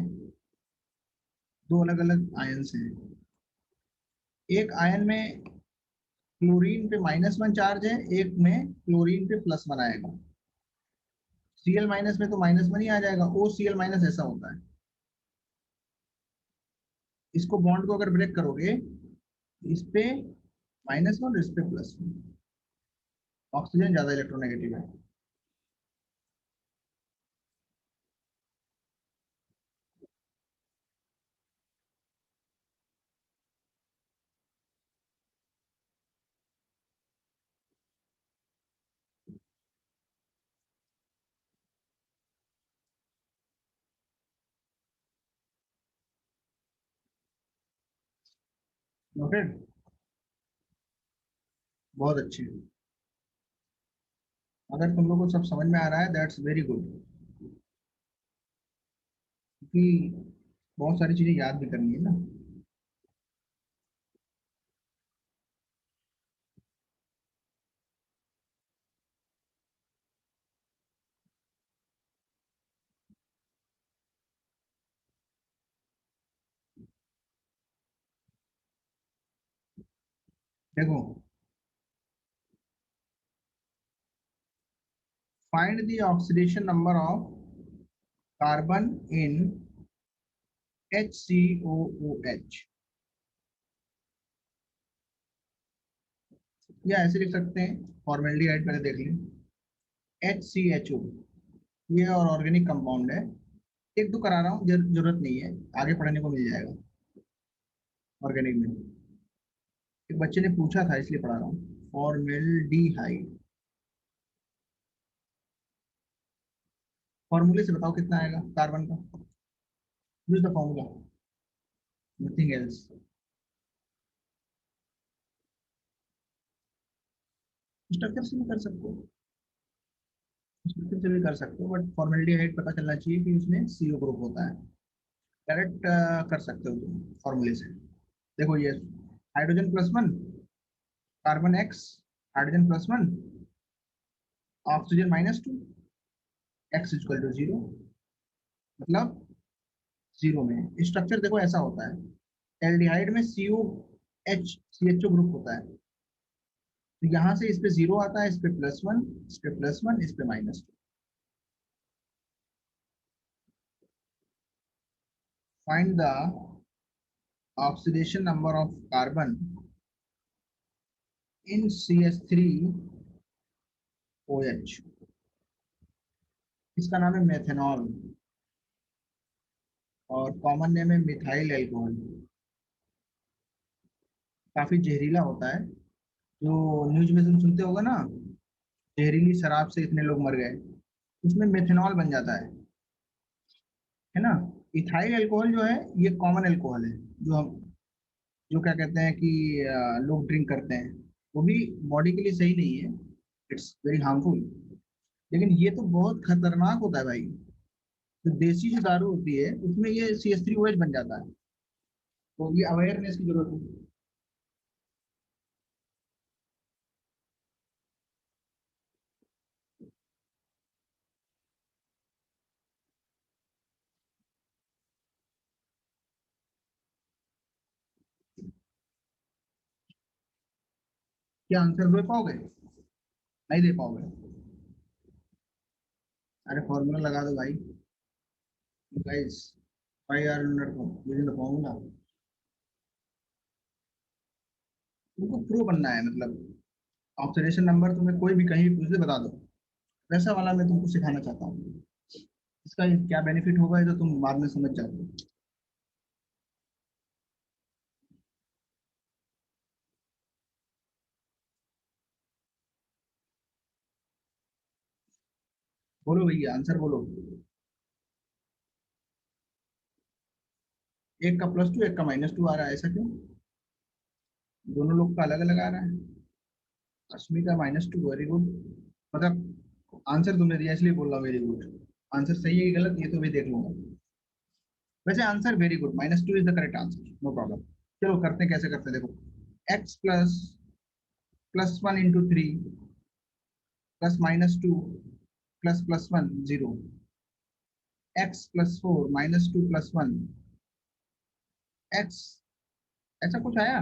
दो अलग अलग आयन्स हैं। एक आयन में क्लोरीन पे -1 चार्ज है, एक में क्लोरीन पे +1 आएगा। Cl- में तो -1 ही आ जाएगा, OCl- ऐसा होता है। इसको बॉन्ड को अगर ब्रेक करोगे, इस पे -1 और इस पे +1, ऑक्सीजन ज्यादा इलेक्ट्रोनेगेटिव है। नोटेड, बहुत अच्छे। अगर तुम लोग को सब समझ में आ रहा है दैट्स वेरी गुड, क्योंकि बहुत सारी चीजें याद भी करनी है ना। देखो, find the oxidation number of carbon in HCOOH, या ऐसे लिख सकते हैं, फॉर्मेल्डिहाइड पहले देख लें। HCHO ये और ऑर्गेनिक कंपाउंड है। एक दो करा रहा हूँ, जरूरत नहीं है, आगे पढ़ने को मिल जाएगा ऑर्गेनिक में। एक बच्चे ने पूछा था इसलिए पढ़ा रहा हूँ। फॉर्मेल्डिहाइड, फॉर्मूले से बताओ कितना आएगा कार्बन का। Use the formula, nothing else. Structure से भी कर सकते हो, स्ट्रक्चर से भी कर सकते हो, बट फॉर्मेल्डिहाइड पता चलना चाहिए कि उसमें CO ग्रुप होता है। डायरेक्ट कर सकते हो तुम फॉर्मूले से। देखो ये hydrogen +1, carbon X, hydrogen +1, oxygen -2, X = 0, मतलब 0 में स्ट्रक्चर देखो ऐसा होता है। एल्डिहाइड में COH ग्रुप होता है, तो यहाँ से इस पे 0 आता है, इस पे +1, इस पे +1, इस पे -2। Find the oxidation number of carbon in CH3OH, इसका नाम है मेथेनॉल और कॉमन नेम है मिथाइल एल्कोहल। काफी जहरीला होता है, जो न्यूज में तुम सुनते होगा ना, जहरीली शराब से इतने लोग मर गए, उसमें मेथेनॉल बन जाता है ना। इथाइल अल्कोहल जो है ये कॉमन अल्कोहल है, जो हम जो क्या कहते हैं कि लोग ड्रिंक करते हैं, वो भी बॉडी के लिए सही नहीं है, इट्स वेरी हार्मफुल। लेकिन ये तो बहुत खतरनाक होता है भाई। तो देसी जो दारू होती है उसमें ये CH3OH बन जाता है, तो ये अवेयरनेस की जरूरत है। क्या आंसर दे पाओगे? नहीं दे पाओगे? अरे फॉर्मूला लगा दो भाई। Guys, why are you not using the formula? तुमको प्रो बनना है, मतलब ऑक्सीडेशन नंबर तुम्हें कोई भी कहीं भी पूछ दे बता दो, वैसा वाला मैं तुमको सिखाना चाहता हूँ। इसका क्या बेनिफिट होगा ये तो तुम बाद में समझ जाओगे। बोलो भैया, आंसर बोलो। एक का +2, एक का -2 आ रहा है, ऐसा क्यों? दोनों लोग का अलग अलग आ रहा है। अश्मी का -2, वेरी गुड। मतलब आंसर तुमने दिया इसलिए बोल रहा हूँ वेरी गुड। आंसर सही है कि गलत ये तो भी देख लूंगा। वैसे answer very good, -2 is the correct answer, no problem. चलो करते हैं, कैसे करते हैं देखो। x ++1 × 3 +-2 ++1 0, x +4 -2 +1 x, ऐसा कुछ आया?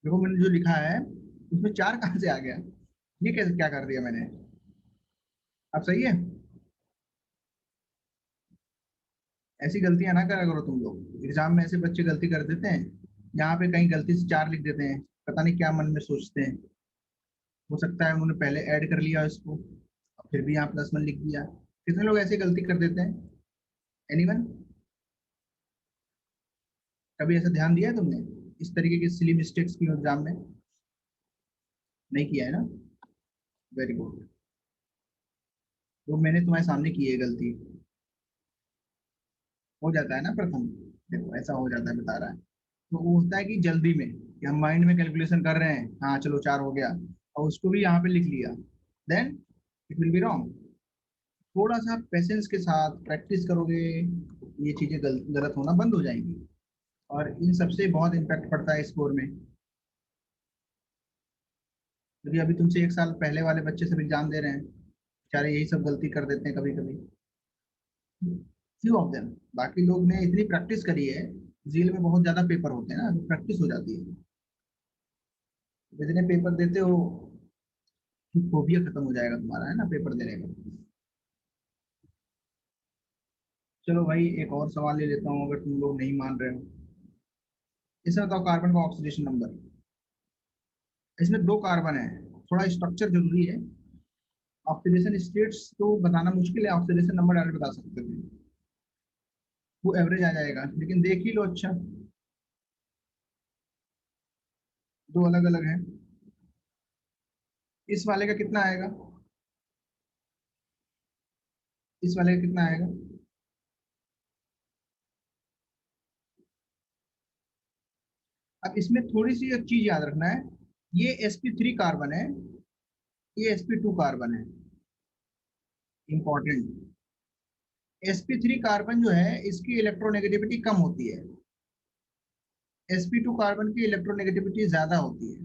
देखो मैंने जो लिखा है उसमें 4 कहाँ से आ गया? ये कैसे, क्या कर दिया मैंने? अब सही है? ऐसी गलतियां ना करा करो तुम लोग, एग्जाम में ऐसे बच्चे गलती कर देते हैं, यहाँ पे कहीं गलती से 4 लिख देते हैं, पता नहीं क्या मन में सोचते हैं। हो सकता है उन्होंने पहले ऐड कर लिया इसको, और फिर भी यहाँ +1 लिख दिया। कितने लोग ऐसे गलती कर देते हैं? एनीवन? कभी ऐसा ध्यान दिया है तुमने इस तरीके की सिली मिस्टेक्स की एग्जाम में? नहीं किया है ना? Very good. वो मैंने तुम्हारे सामने की है गलती। हो जाता है ना प्रथम, देखो ऐसा हो जाता है, बता रहा है। तो वो होता है कि जल्दी में, कि हम माइंड में कैलकुलेशन कर रहे हैं, हाँ चलो 4 हो गया, और उसको भी यहाँ पे लिख लिया, then it will be wrong. थोड़ा सा पेशेंस के साथ प्रैक्टिस करोगे, ये चीजें गलत होना बंद हो जाएंगी। और इन सबसे बहुत इम्पैक्ट पड़ता है स्कोर में। क्योंकि अभी तुमसे 1 साल पहले वाले बच्चे सब एग्जाम दे रहे हैं, बेचारे यही सब गलती कर देते हैं कभी कभी, फ्यू ऑफ देम। बाकी लोग ने इतनी प्रैक्टिस करी है, जील में बहुत ज्यादा पेपर होते हैं ना, प्रैक्टिस हो जाती है। जितने पेपर देते हो, फोबिया खत्म हो जाएगा तुम्हारा, है ना, पेपर देने का। चलो भाई, एक और सवाल ले लेता हूँ, अगर तुम लोग नहीं मान रहे हो। इसमें बताओ कार्बन का ऑक्सीडेशन नंबर। इसमें 2 कार्बन है, थोड़ा स्ट्रक्चर जरूरी है। ऑक्सीडेशन स्टेट्स तो बताना मुश्किल है, ऑक्सीडेशन नंबर डायरेक्ट बता सकते थे, वो एवरेज आ जाएगा, लेकिन देख ही लो। अच्छा, 2 अलग अलग हैं। इस वाले का कितना आएगा? इस वाले का कितना आएगा? अब इसमें थोड़ी सी एक चीज याद रखना है, ये sp3 कार्बन है, ये sp2 कार्बन है। इंपॉर्टेंट, sp3 कार्बन जो है इसकी इलेक्ट्रोनेगेटिविटी कम होती है, sp2 कार्बन की इलेक्ट्रोनेगेटिविटी ज्यादा होती है।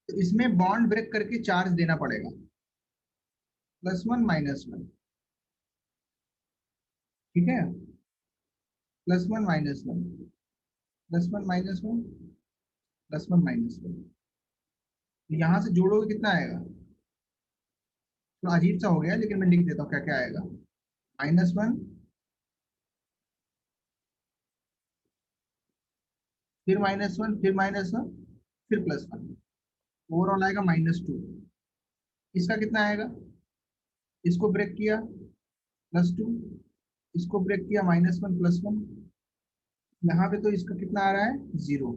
तो इसमें बॉन्ड ब्रेक करके चार्ज देना पड़ेगा, +1 -1। ठीक है, +1 -1, +1 -1, +1 -1। यहां से जोड़ोगे कितना आएगा? तो अजीब सा हो गया, लेकिन मैं लिख देता हूँ क्या क्या आएगा। -1, फिर -1, फिर -1, फिर +1, ओवरऑल आएगा -2। इसका कितना आएगा? इसको ब्रेक किया, +2, इसको ब्रेक किया, -1 +1। यहाँ पे तो इसका कितना आ रहा है? 0,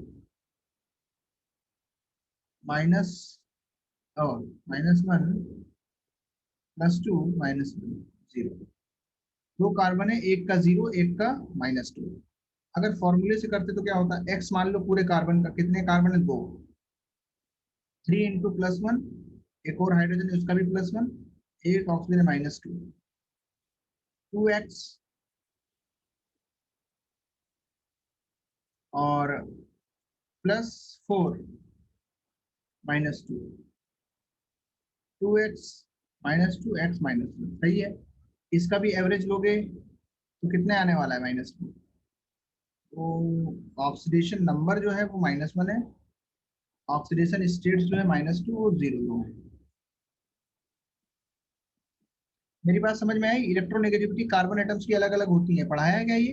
माइनस, और -1 +2 -1, 0। 2 कार्बन है, एक का 0, एक का -2। अगर फॉर्मूले से करते तो क्या होता है, x मान लो पूरे कार्बन का, कितने कार्बन है? 2, 3 इंटू +1, एक और हाइड्रोजन है उसका भी +1, एक ऑक्सीजन -2, 2x और +4 -2, 2x -2, x -2, सही है। इसका भी एवरेज लोगे तो कितने आने वाला है? -2। तो ऑक्सीडेशन नंबर जो है वो -1 है, ऑक्सीडेशन स्टेट्स जो है -2 और 0 है। मेरी बात समझ में आई? इलेक्ट्रोनेगेटिविटी कार्बन एटम्स की अलग अलग होती है, पढ़ाया है क्या ये?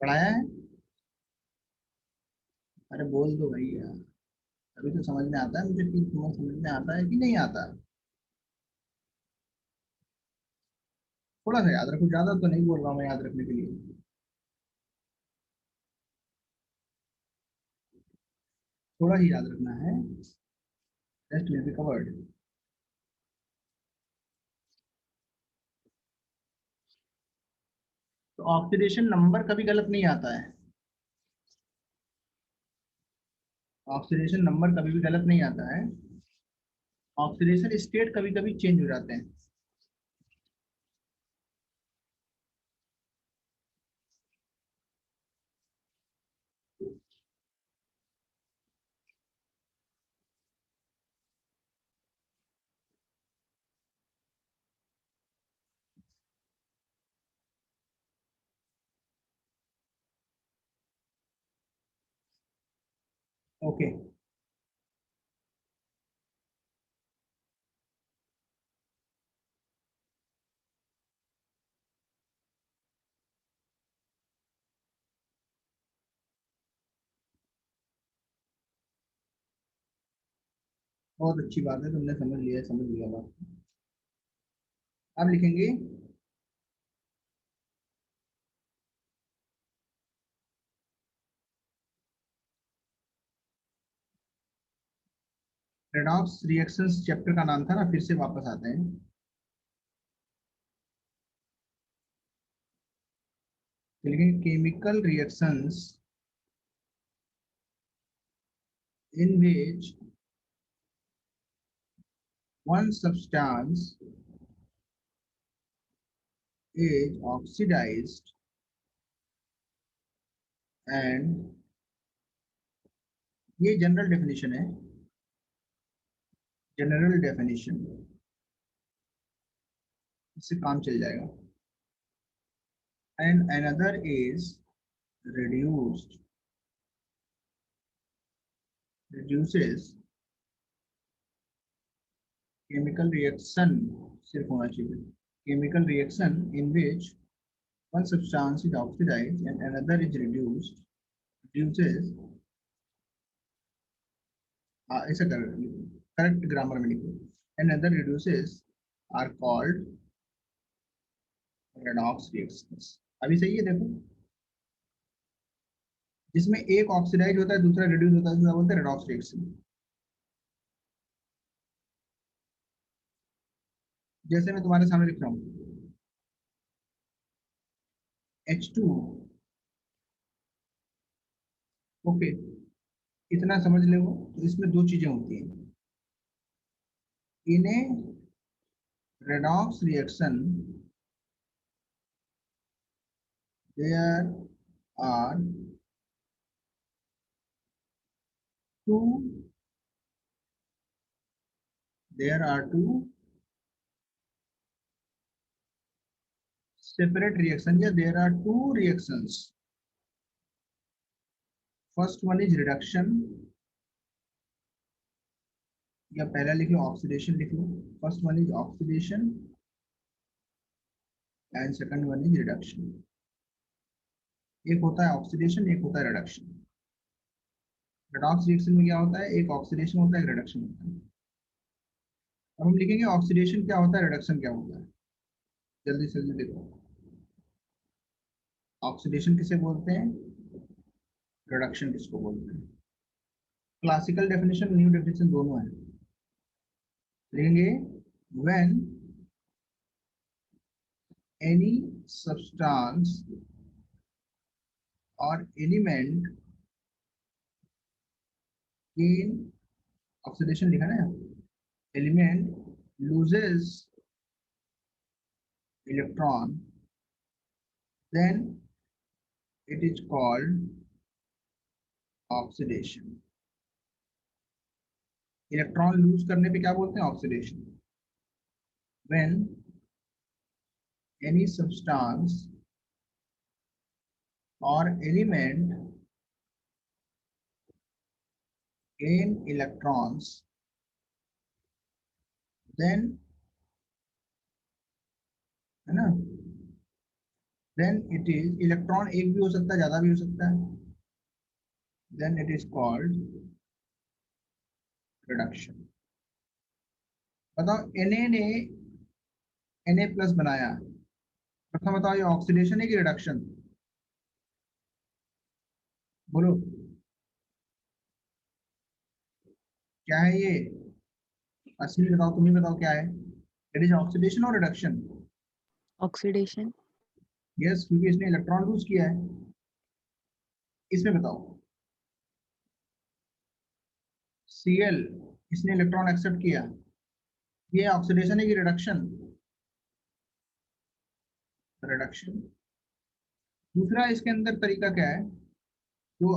पढ़ाया है? अरे बोल दो भाई यार, अभी तो समझ में आता है मुझे कि तुम्हें समझ में आता है कि नहीं आता। थोड़ा सा याद रखो, ज्यादा तो नहीं बोल रहा हूँ मैं याद रखने के लिए, थोड़ा ही याद रखना है, रेस्ट विल बी कवर्ड। तो ऑक्सीडेशन नंबर कभी गलत नहीं आता है, ऑक्सीडेशन नंबर कभी भी गलत नहीं आता है, ऑक्सीडेशन स्टेट कभी कभी चेंज हो जाते हैं। ओके, बहुत अच्छी बात है, तुमने समझ लिया, समझ लिया बात। अब लिखेंगे रेडॉक्स रिएक्शंस, चैप्टर का नाम था ना, फिर से वापस आते हैं। तो लिखेंगे chemical reactions in which one substance is oxidized and ये जनरल डेफिनेशन है, जनरल डेफिनेशन, इससे काम चल जाएगा। And another is reduced, reduces chemical reaction, सिर्फ होना चाहिए, chemical reaction in which one substance is oxidized and another is reduced, reduces, ऐसा कर, करेक्ट ग्रामर में लिखो, and other reduces are called redox reactions। अभी सही है, देखो जिसमें एक ऑक्सीडाइज होता है दूसरा रिड्यूस होता है उसको बोलते हैं रेडॉक्स रिएक्शन। जैसे मैं तुम्हारे सामने लिख रहा हूँ H2, ओके, इतना समझ ले वो, तो इसमें दो चीजें होती हैं। In a redox reaction there are two, there are two separate reactions, yeah, there are two reactions. First one is reduction, या पहला लिख लो ऑक्सीडेशन लिख लो। First one is oxidation and second one is reduction. एक होता है oxidation, एक होता है रिडक्शन। रेडॉक्स रिएक्शन में क्या होता है, एक ऑक्सीडेशन होता है, एक रिडक्शन होता है। अब हम लिखेंगे ऑक्सीडेशन क्या होता है, रिडक्शन क्या होता है। जल्दी से जल्दी देखो, ऑक्सीडेशन किसे बोलते हैं, रिडक्शन किसको बोलते हैं। क्लासिकल डेफिनेशन, न्यू डेफिनेशन दोनों है। लेंगे व्हेन एनी सब्सटेंस और एलिमेंट इन ऑक्सीडेशन लिखा ना, element loses electron, then it is called oxidation। Electron lose करने पे क्या बोलते हैं, oxidation. when any substance or element gain electrons, then, है ना, then it is, इलेक्ट्रॉन एक भी हो सकता है, ज्यादा भी हो सकता है, then it is called reduction. बताओ Na ने Na प्लस बनाया, प्रथम बताओ ये ऑक्सीडेशन है कि रिडक्शन, बोलो क्या है ये, असली बताओ, तुम ही बताओ क्या है, इट इज ऑक्सीडेशन और रिडक्शन। ऑक्सीडेशन। यस, क्योंकि इसने इलेक्ट्रॉन लूज किया है। इसमें बताओ Cl, इसने इलेक्ट्रॉन एक्सेप्ट किया, ये ऑक्सीडेशन है कि रिडक्शन, रिडक्शन। दूसरा इसके अंदर तरीका क्या है, जो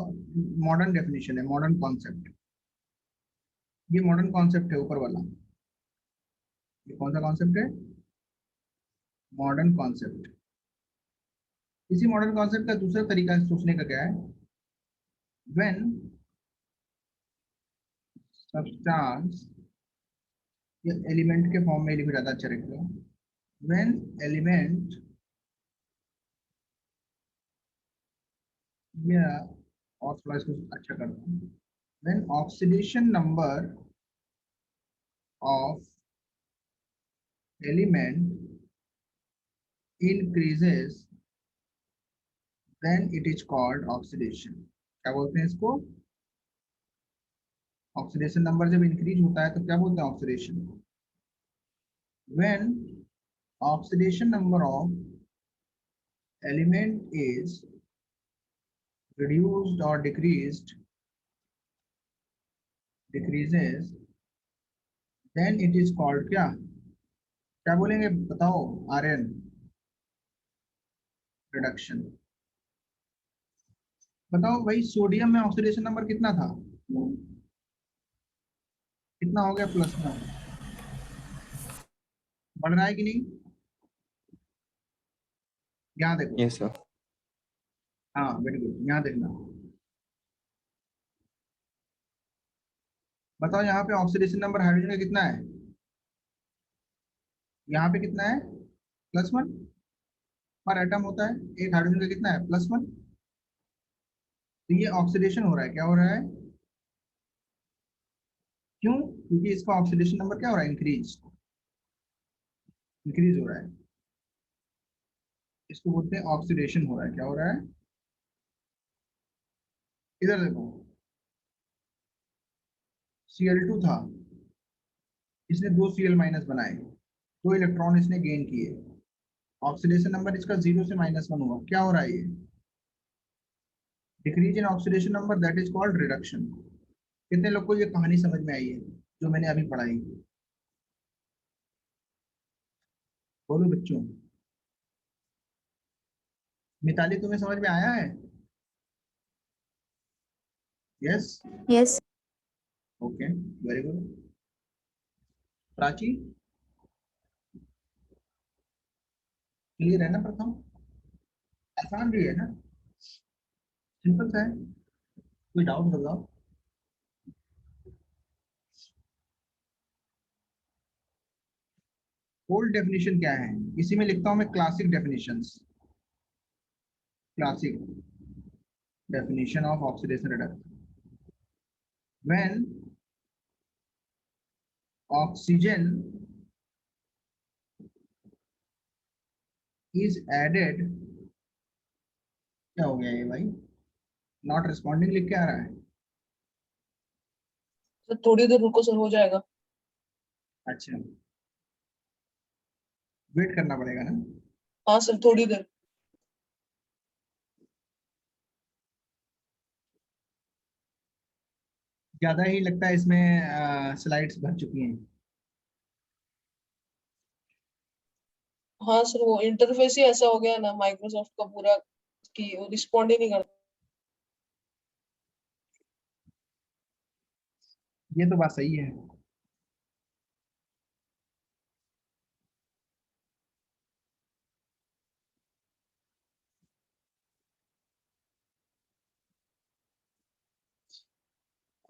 मॉडर्न डेफिनेशन है, मॉडर्न कॉन्सेप्ट, ये मॉडर्न कॉन्सेप्ट है ऊपर वाला, ये कौन सा कॉन्सेप्ट है, मॉडर्न कॉन्सेप्ट। इसी मॉडर्न कॉन्सेप्ट का दूसरा तरीका सोचने का क्या है, व्हेन सब्सटेंस, ये एलिमेंट के फॉर्म में लिखा जाता है, अच्छा रखो, व्हेन एलिमेंट, या और थोड़ा इसको अच्छा करता हूँ, when oxidation number of element increases, then it is called oxidation। क्या बोलते हैं इसको, ऑक्सीडेशन नंबर जब इंक्रीज होता है तो क्या बोलते हैं, oxidation. when oxidation number of element is reduced or decreases, then it is called क्या, क्या बोलेंगे बताओ, आर्यन, रिडक्शन। बताओ भाई, सोडियम में ऑक्सीडेशन नंबर कितना था, कितना हो गया, +1, बढ़ रहा है कि नहीं, यहाँ देखो। Yes sir. हाँ वेरी गुड, यहाँ देखना। बताओ यहाँ पे ऑक्सीडेशन नंबर हाइड्रोजन का कितना है, यहाँ पे कितना है, +1 पर एटम होता है, एक हाइड्रोजन का कितना है, +1। तो ये ऑक्सीडेशन हो रहा है, क्या हो रहा है, क्यों, क्योंकि इसका ऑक्सीडेशन नंबर क्या हो रहा है, इंक्रीज, इंक्रीज हो रहा है। इसको बोलते हैं ऑक्सीडेशन हो रहा है, क्या हो रहा है, इधर देखो, Cl2 था, इसने 2 Cl- बनाए, 2 इलेक्ट्रॉन इसने गेन किए, ऑक्सीडेशन नंबर इसका 0 से -1 हुआ, क्या हो रहा है ये, decrease in oxidation number, that is called reduction. कितने लोग को ये कहानी समझ में आई है जो मैंने अभी पढ़ाई, बोलो बच्चों। मिताली तुम्हें समझ में आया है, yes, Yes. Okay, very good. Prachi, clear है ना, प्रथम, आसान भी है ना, सिंपल सा है, कोई डाउट बताओ। ओल्ड डेफिनेशन क्या है, इसी में लिखता हूं मैं classic definitions, classic definition of oxidation reduction, when oxygen is added, क्या हो गया ये भाई, नॉट रिस्पॉन्डिंग लिख के आ रहा है, सर थोड़ी देर रुको सर, हो जाएगा। अच्छा वेट करना पड़ेगा ना, हाँ सर, थोड़ी देर। ज्यादा ही लगता है इसमें स्लाइड्स भर चुकी हैं, हाँ सर, वो इंटरफेस ही ऐसा हो गया ना माइक्रोसॉफ्ट का पूरा, कि वो रिस्पॉन्ड ही नहीं करता। ये तो बात सही है।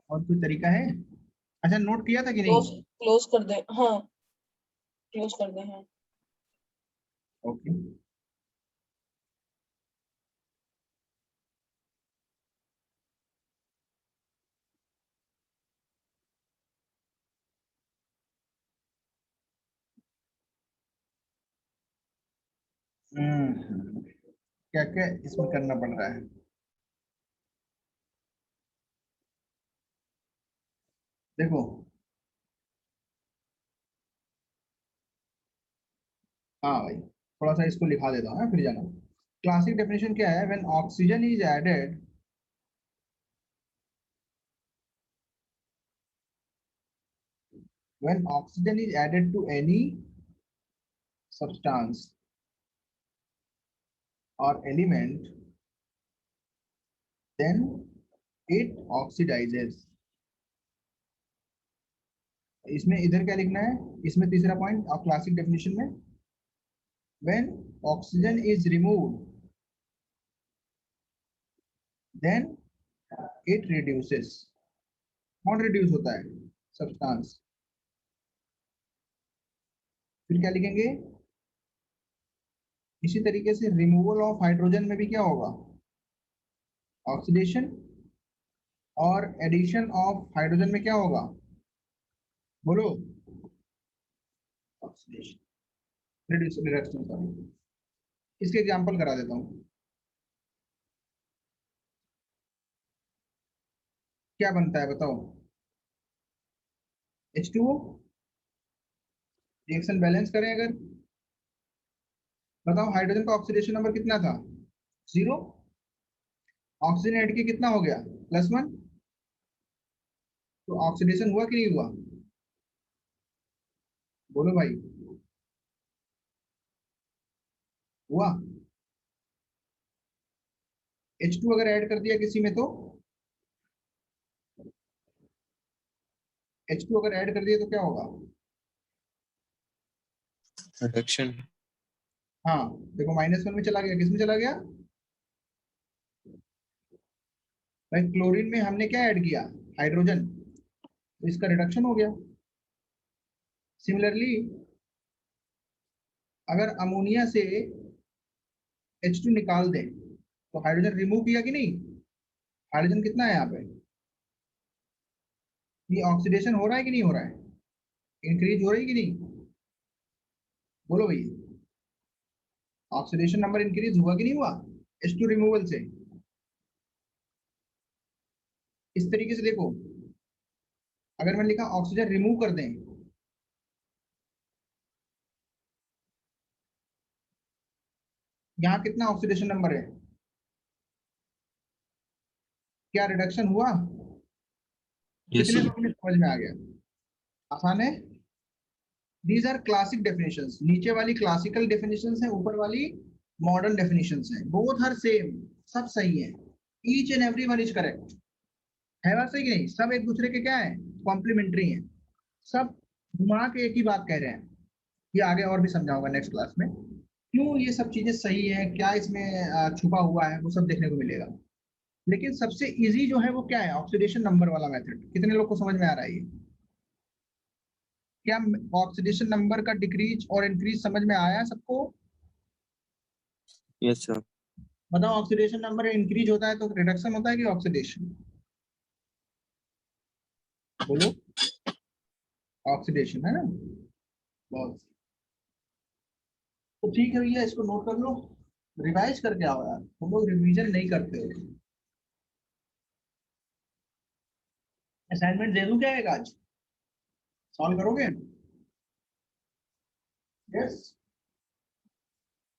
और कोई तरीका है, अच्छा नोट किया था कि नहीं, क्लोज क्लोज कर दे, हाँ क्लोज कर दे, हाँ। ओके, क्या क्या इसमें करना पड़ रहा है, देखो, हाँ भाई थोड़ा सा इसको लिखा देता हूँ फिर जाना। क्लासिक डेफिनेशन क्या है, when oxygen is added, when oxygen is added to any substance or element, then it oxidizes। इसमें इधर क्या लिखना है, इसमें तीसरा पॉइंट और क्लासिक डेफिनेशन में, when oxygen is removed, then it reduces। कौन रिड्यूस होता है, सब्सटेंस। फिर क्या लिखेंगे, इसी तरीके से रिमूवल ऑफ हाइड्रोजन में भी क्या होगा, ऑक्सीडेशन, और एडिशन ऑफ हाइड्रोजन में क्या होगा, बोलो, ऑक्सीडेशन, रिडक्शन, सॉरी। इसके एग्जांपल करा देता हूँ, क्या बनता है बताओ, H2O, रिएक्शन बैलेंस करें अगर, बताओ हाइड्रोजन का ऑक्सीडेशन नंबर कितना था, 0, ऑक्सीजन ऐड के कितना हो गया, +1, तो ऑक्सीडेशन हुआ कि नहीं हुआ, बोलो भाई, हुआ? H2 अगर ऐड कर दिया किसी में तो H2 अगर ऐड कर दिया तो क्या होगा? रिडक्शन। हाँ देखो, -1 में चला गया, किस में चला गया भाई? क्लोरीन में हमने क्या ऐड किया? हाइड्रोजन, तो इसका रिडक्शन हो गया। सिमिलरली अगर अमोनिया से H2 निकाल दें तो हाइड्रोजन रिमूव किया कि नहीं? हाइड्रोजन कितना है यहाँ पे? ये ऑक्सीडेशन हो रहा है कि नहीं हो रहा है? इंक्रीज हो रही है कि नहीं? बोलो भैया, ऑक्सीडेशन नंबर इंक्रीज हुआ कि नहीं हुआ H2 रिमूवल से? इस तरीके से देखो, अगर मैं लिखा ऑक्सीजन रिमूव कर दें, यहाँ कितना ऑक्सीडेशन नंबर है? क्या रिडक्शन हुआ? यस कितने सर। लोगों ने समझ में आ गया? आसान है। These are classic definitions. नीचे वाली क्लासिकल डेफिनेशंस है, ऊपर वाली मॉडर्न डेफिनेशंस है। बोथ आर सेम, सब सही है। Each and every one is correct. है बात सही कि नहीं? सब एक दूसरे के क्या है? कॉम्प्लीमेंट्री है। सब घुमा के एक ही बात कह रहे हैं। ये आगे और भी समझाऊंगा नेक्स्ट क्लास में, क्यों ये सब चीजें सही है, क्या इसमें छुपा हुआ है, वो सब देखने को मिलेगा। लेकिन सबसे इजी जो है वो क्या है? ऑक्सीडेशन नंबर वाला मेथड। कितने लोग को समझ में आ रहा है ये? क्या ऑक्सीडेशन नंबर का डिक्रीज और इंक्रीज समझ में आया है सबको? Yes sir. बताओ, ऑक्सीडेशन नंबर इंक्रीज होता है तो रिडक्शन होता है कि ऑक्सीडेशन? बोलो, ऑक्सीडेशन है ना। बहुत तो ठीक है भैया, इसको नोट कर लो, रिवाइज करके आओ यार, तुम लोग रिवीजन नहीं करते हो। असाइनमेंट दे दूं क्या एक आज? सॉल्व करोगे? यस।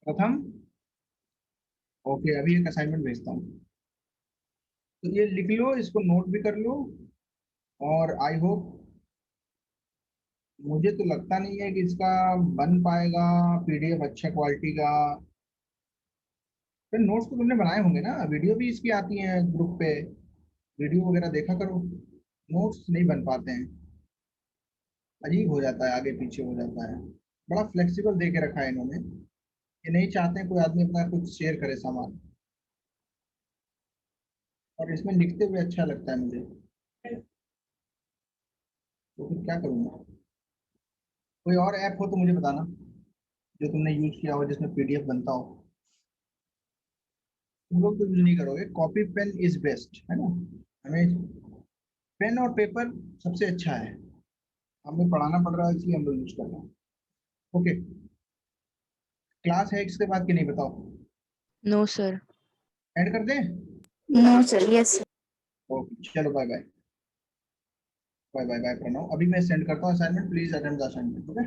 प्रथम, ओके, अभी एक असाइनमेंट भेजता हूँ, तो ये लिख लो, इसको नोट भी कर लो। और आई होप, मुझे तो लगता नहीं है कि इसका बन पाएगा पीडीएफ अच्छा क्वालिटी का। फिर नोट्स तो तुमने बनाए होंगे ना, वीडियो भी इसकी आती है ग्रुप पे, वीडियो वगैरह देखा करो। नोट्स नहीं बन पाते हैं, अजीब हो जाता है, आगे पीछे हो जाता है। बड़ा फ्लेक्सिबल दे के रखा है इन्होंने, ये नहीं चाहते हैं कोई आदमी अपना कुछ शेयर करे सामान, और इसमें लिखते हुए अच्छा लगता है मुझे, तो फिर क्या करूँगा। कोई और ऐप हो तो मुझे बताना, जो तुमने यूज किया हो जिसमें पीडीएफ बनता हो। तुम लोग तो यूज नहीं करोगे, कॉपी पेन इज बेस्ट है ना। हमें पेन और पेपर सबसे अच्छा है, हमें पढ़ाना पड़ रहा है इसलिए हम लोग यूज कर रहे हैं। ओके, क्लास है इसके बाद कि नहीं बताओ? No, sir. ऐड कर दें? No, sir. Yes, sir. Okay चलो, bye bye. Bye bye bye Pranav, अभी मैं सेंड करता हूँ assignment, please attend the assignment. Okay.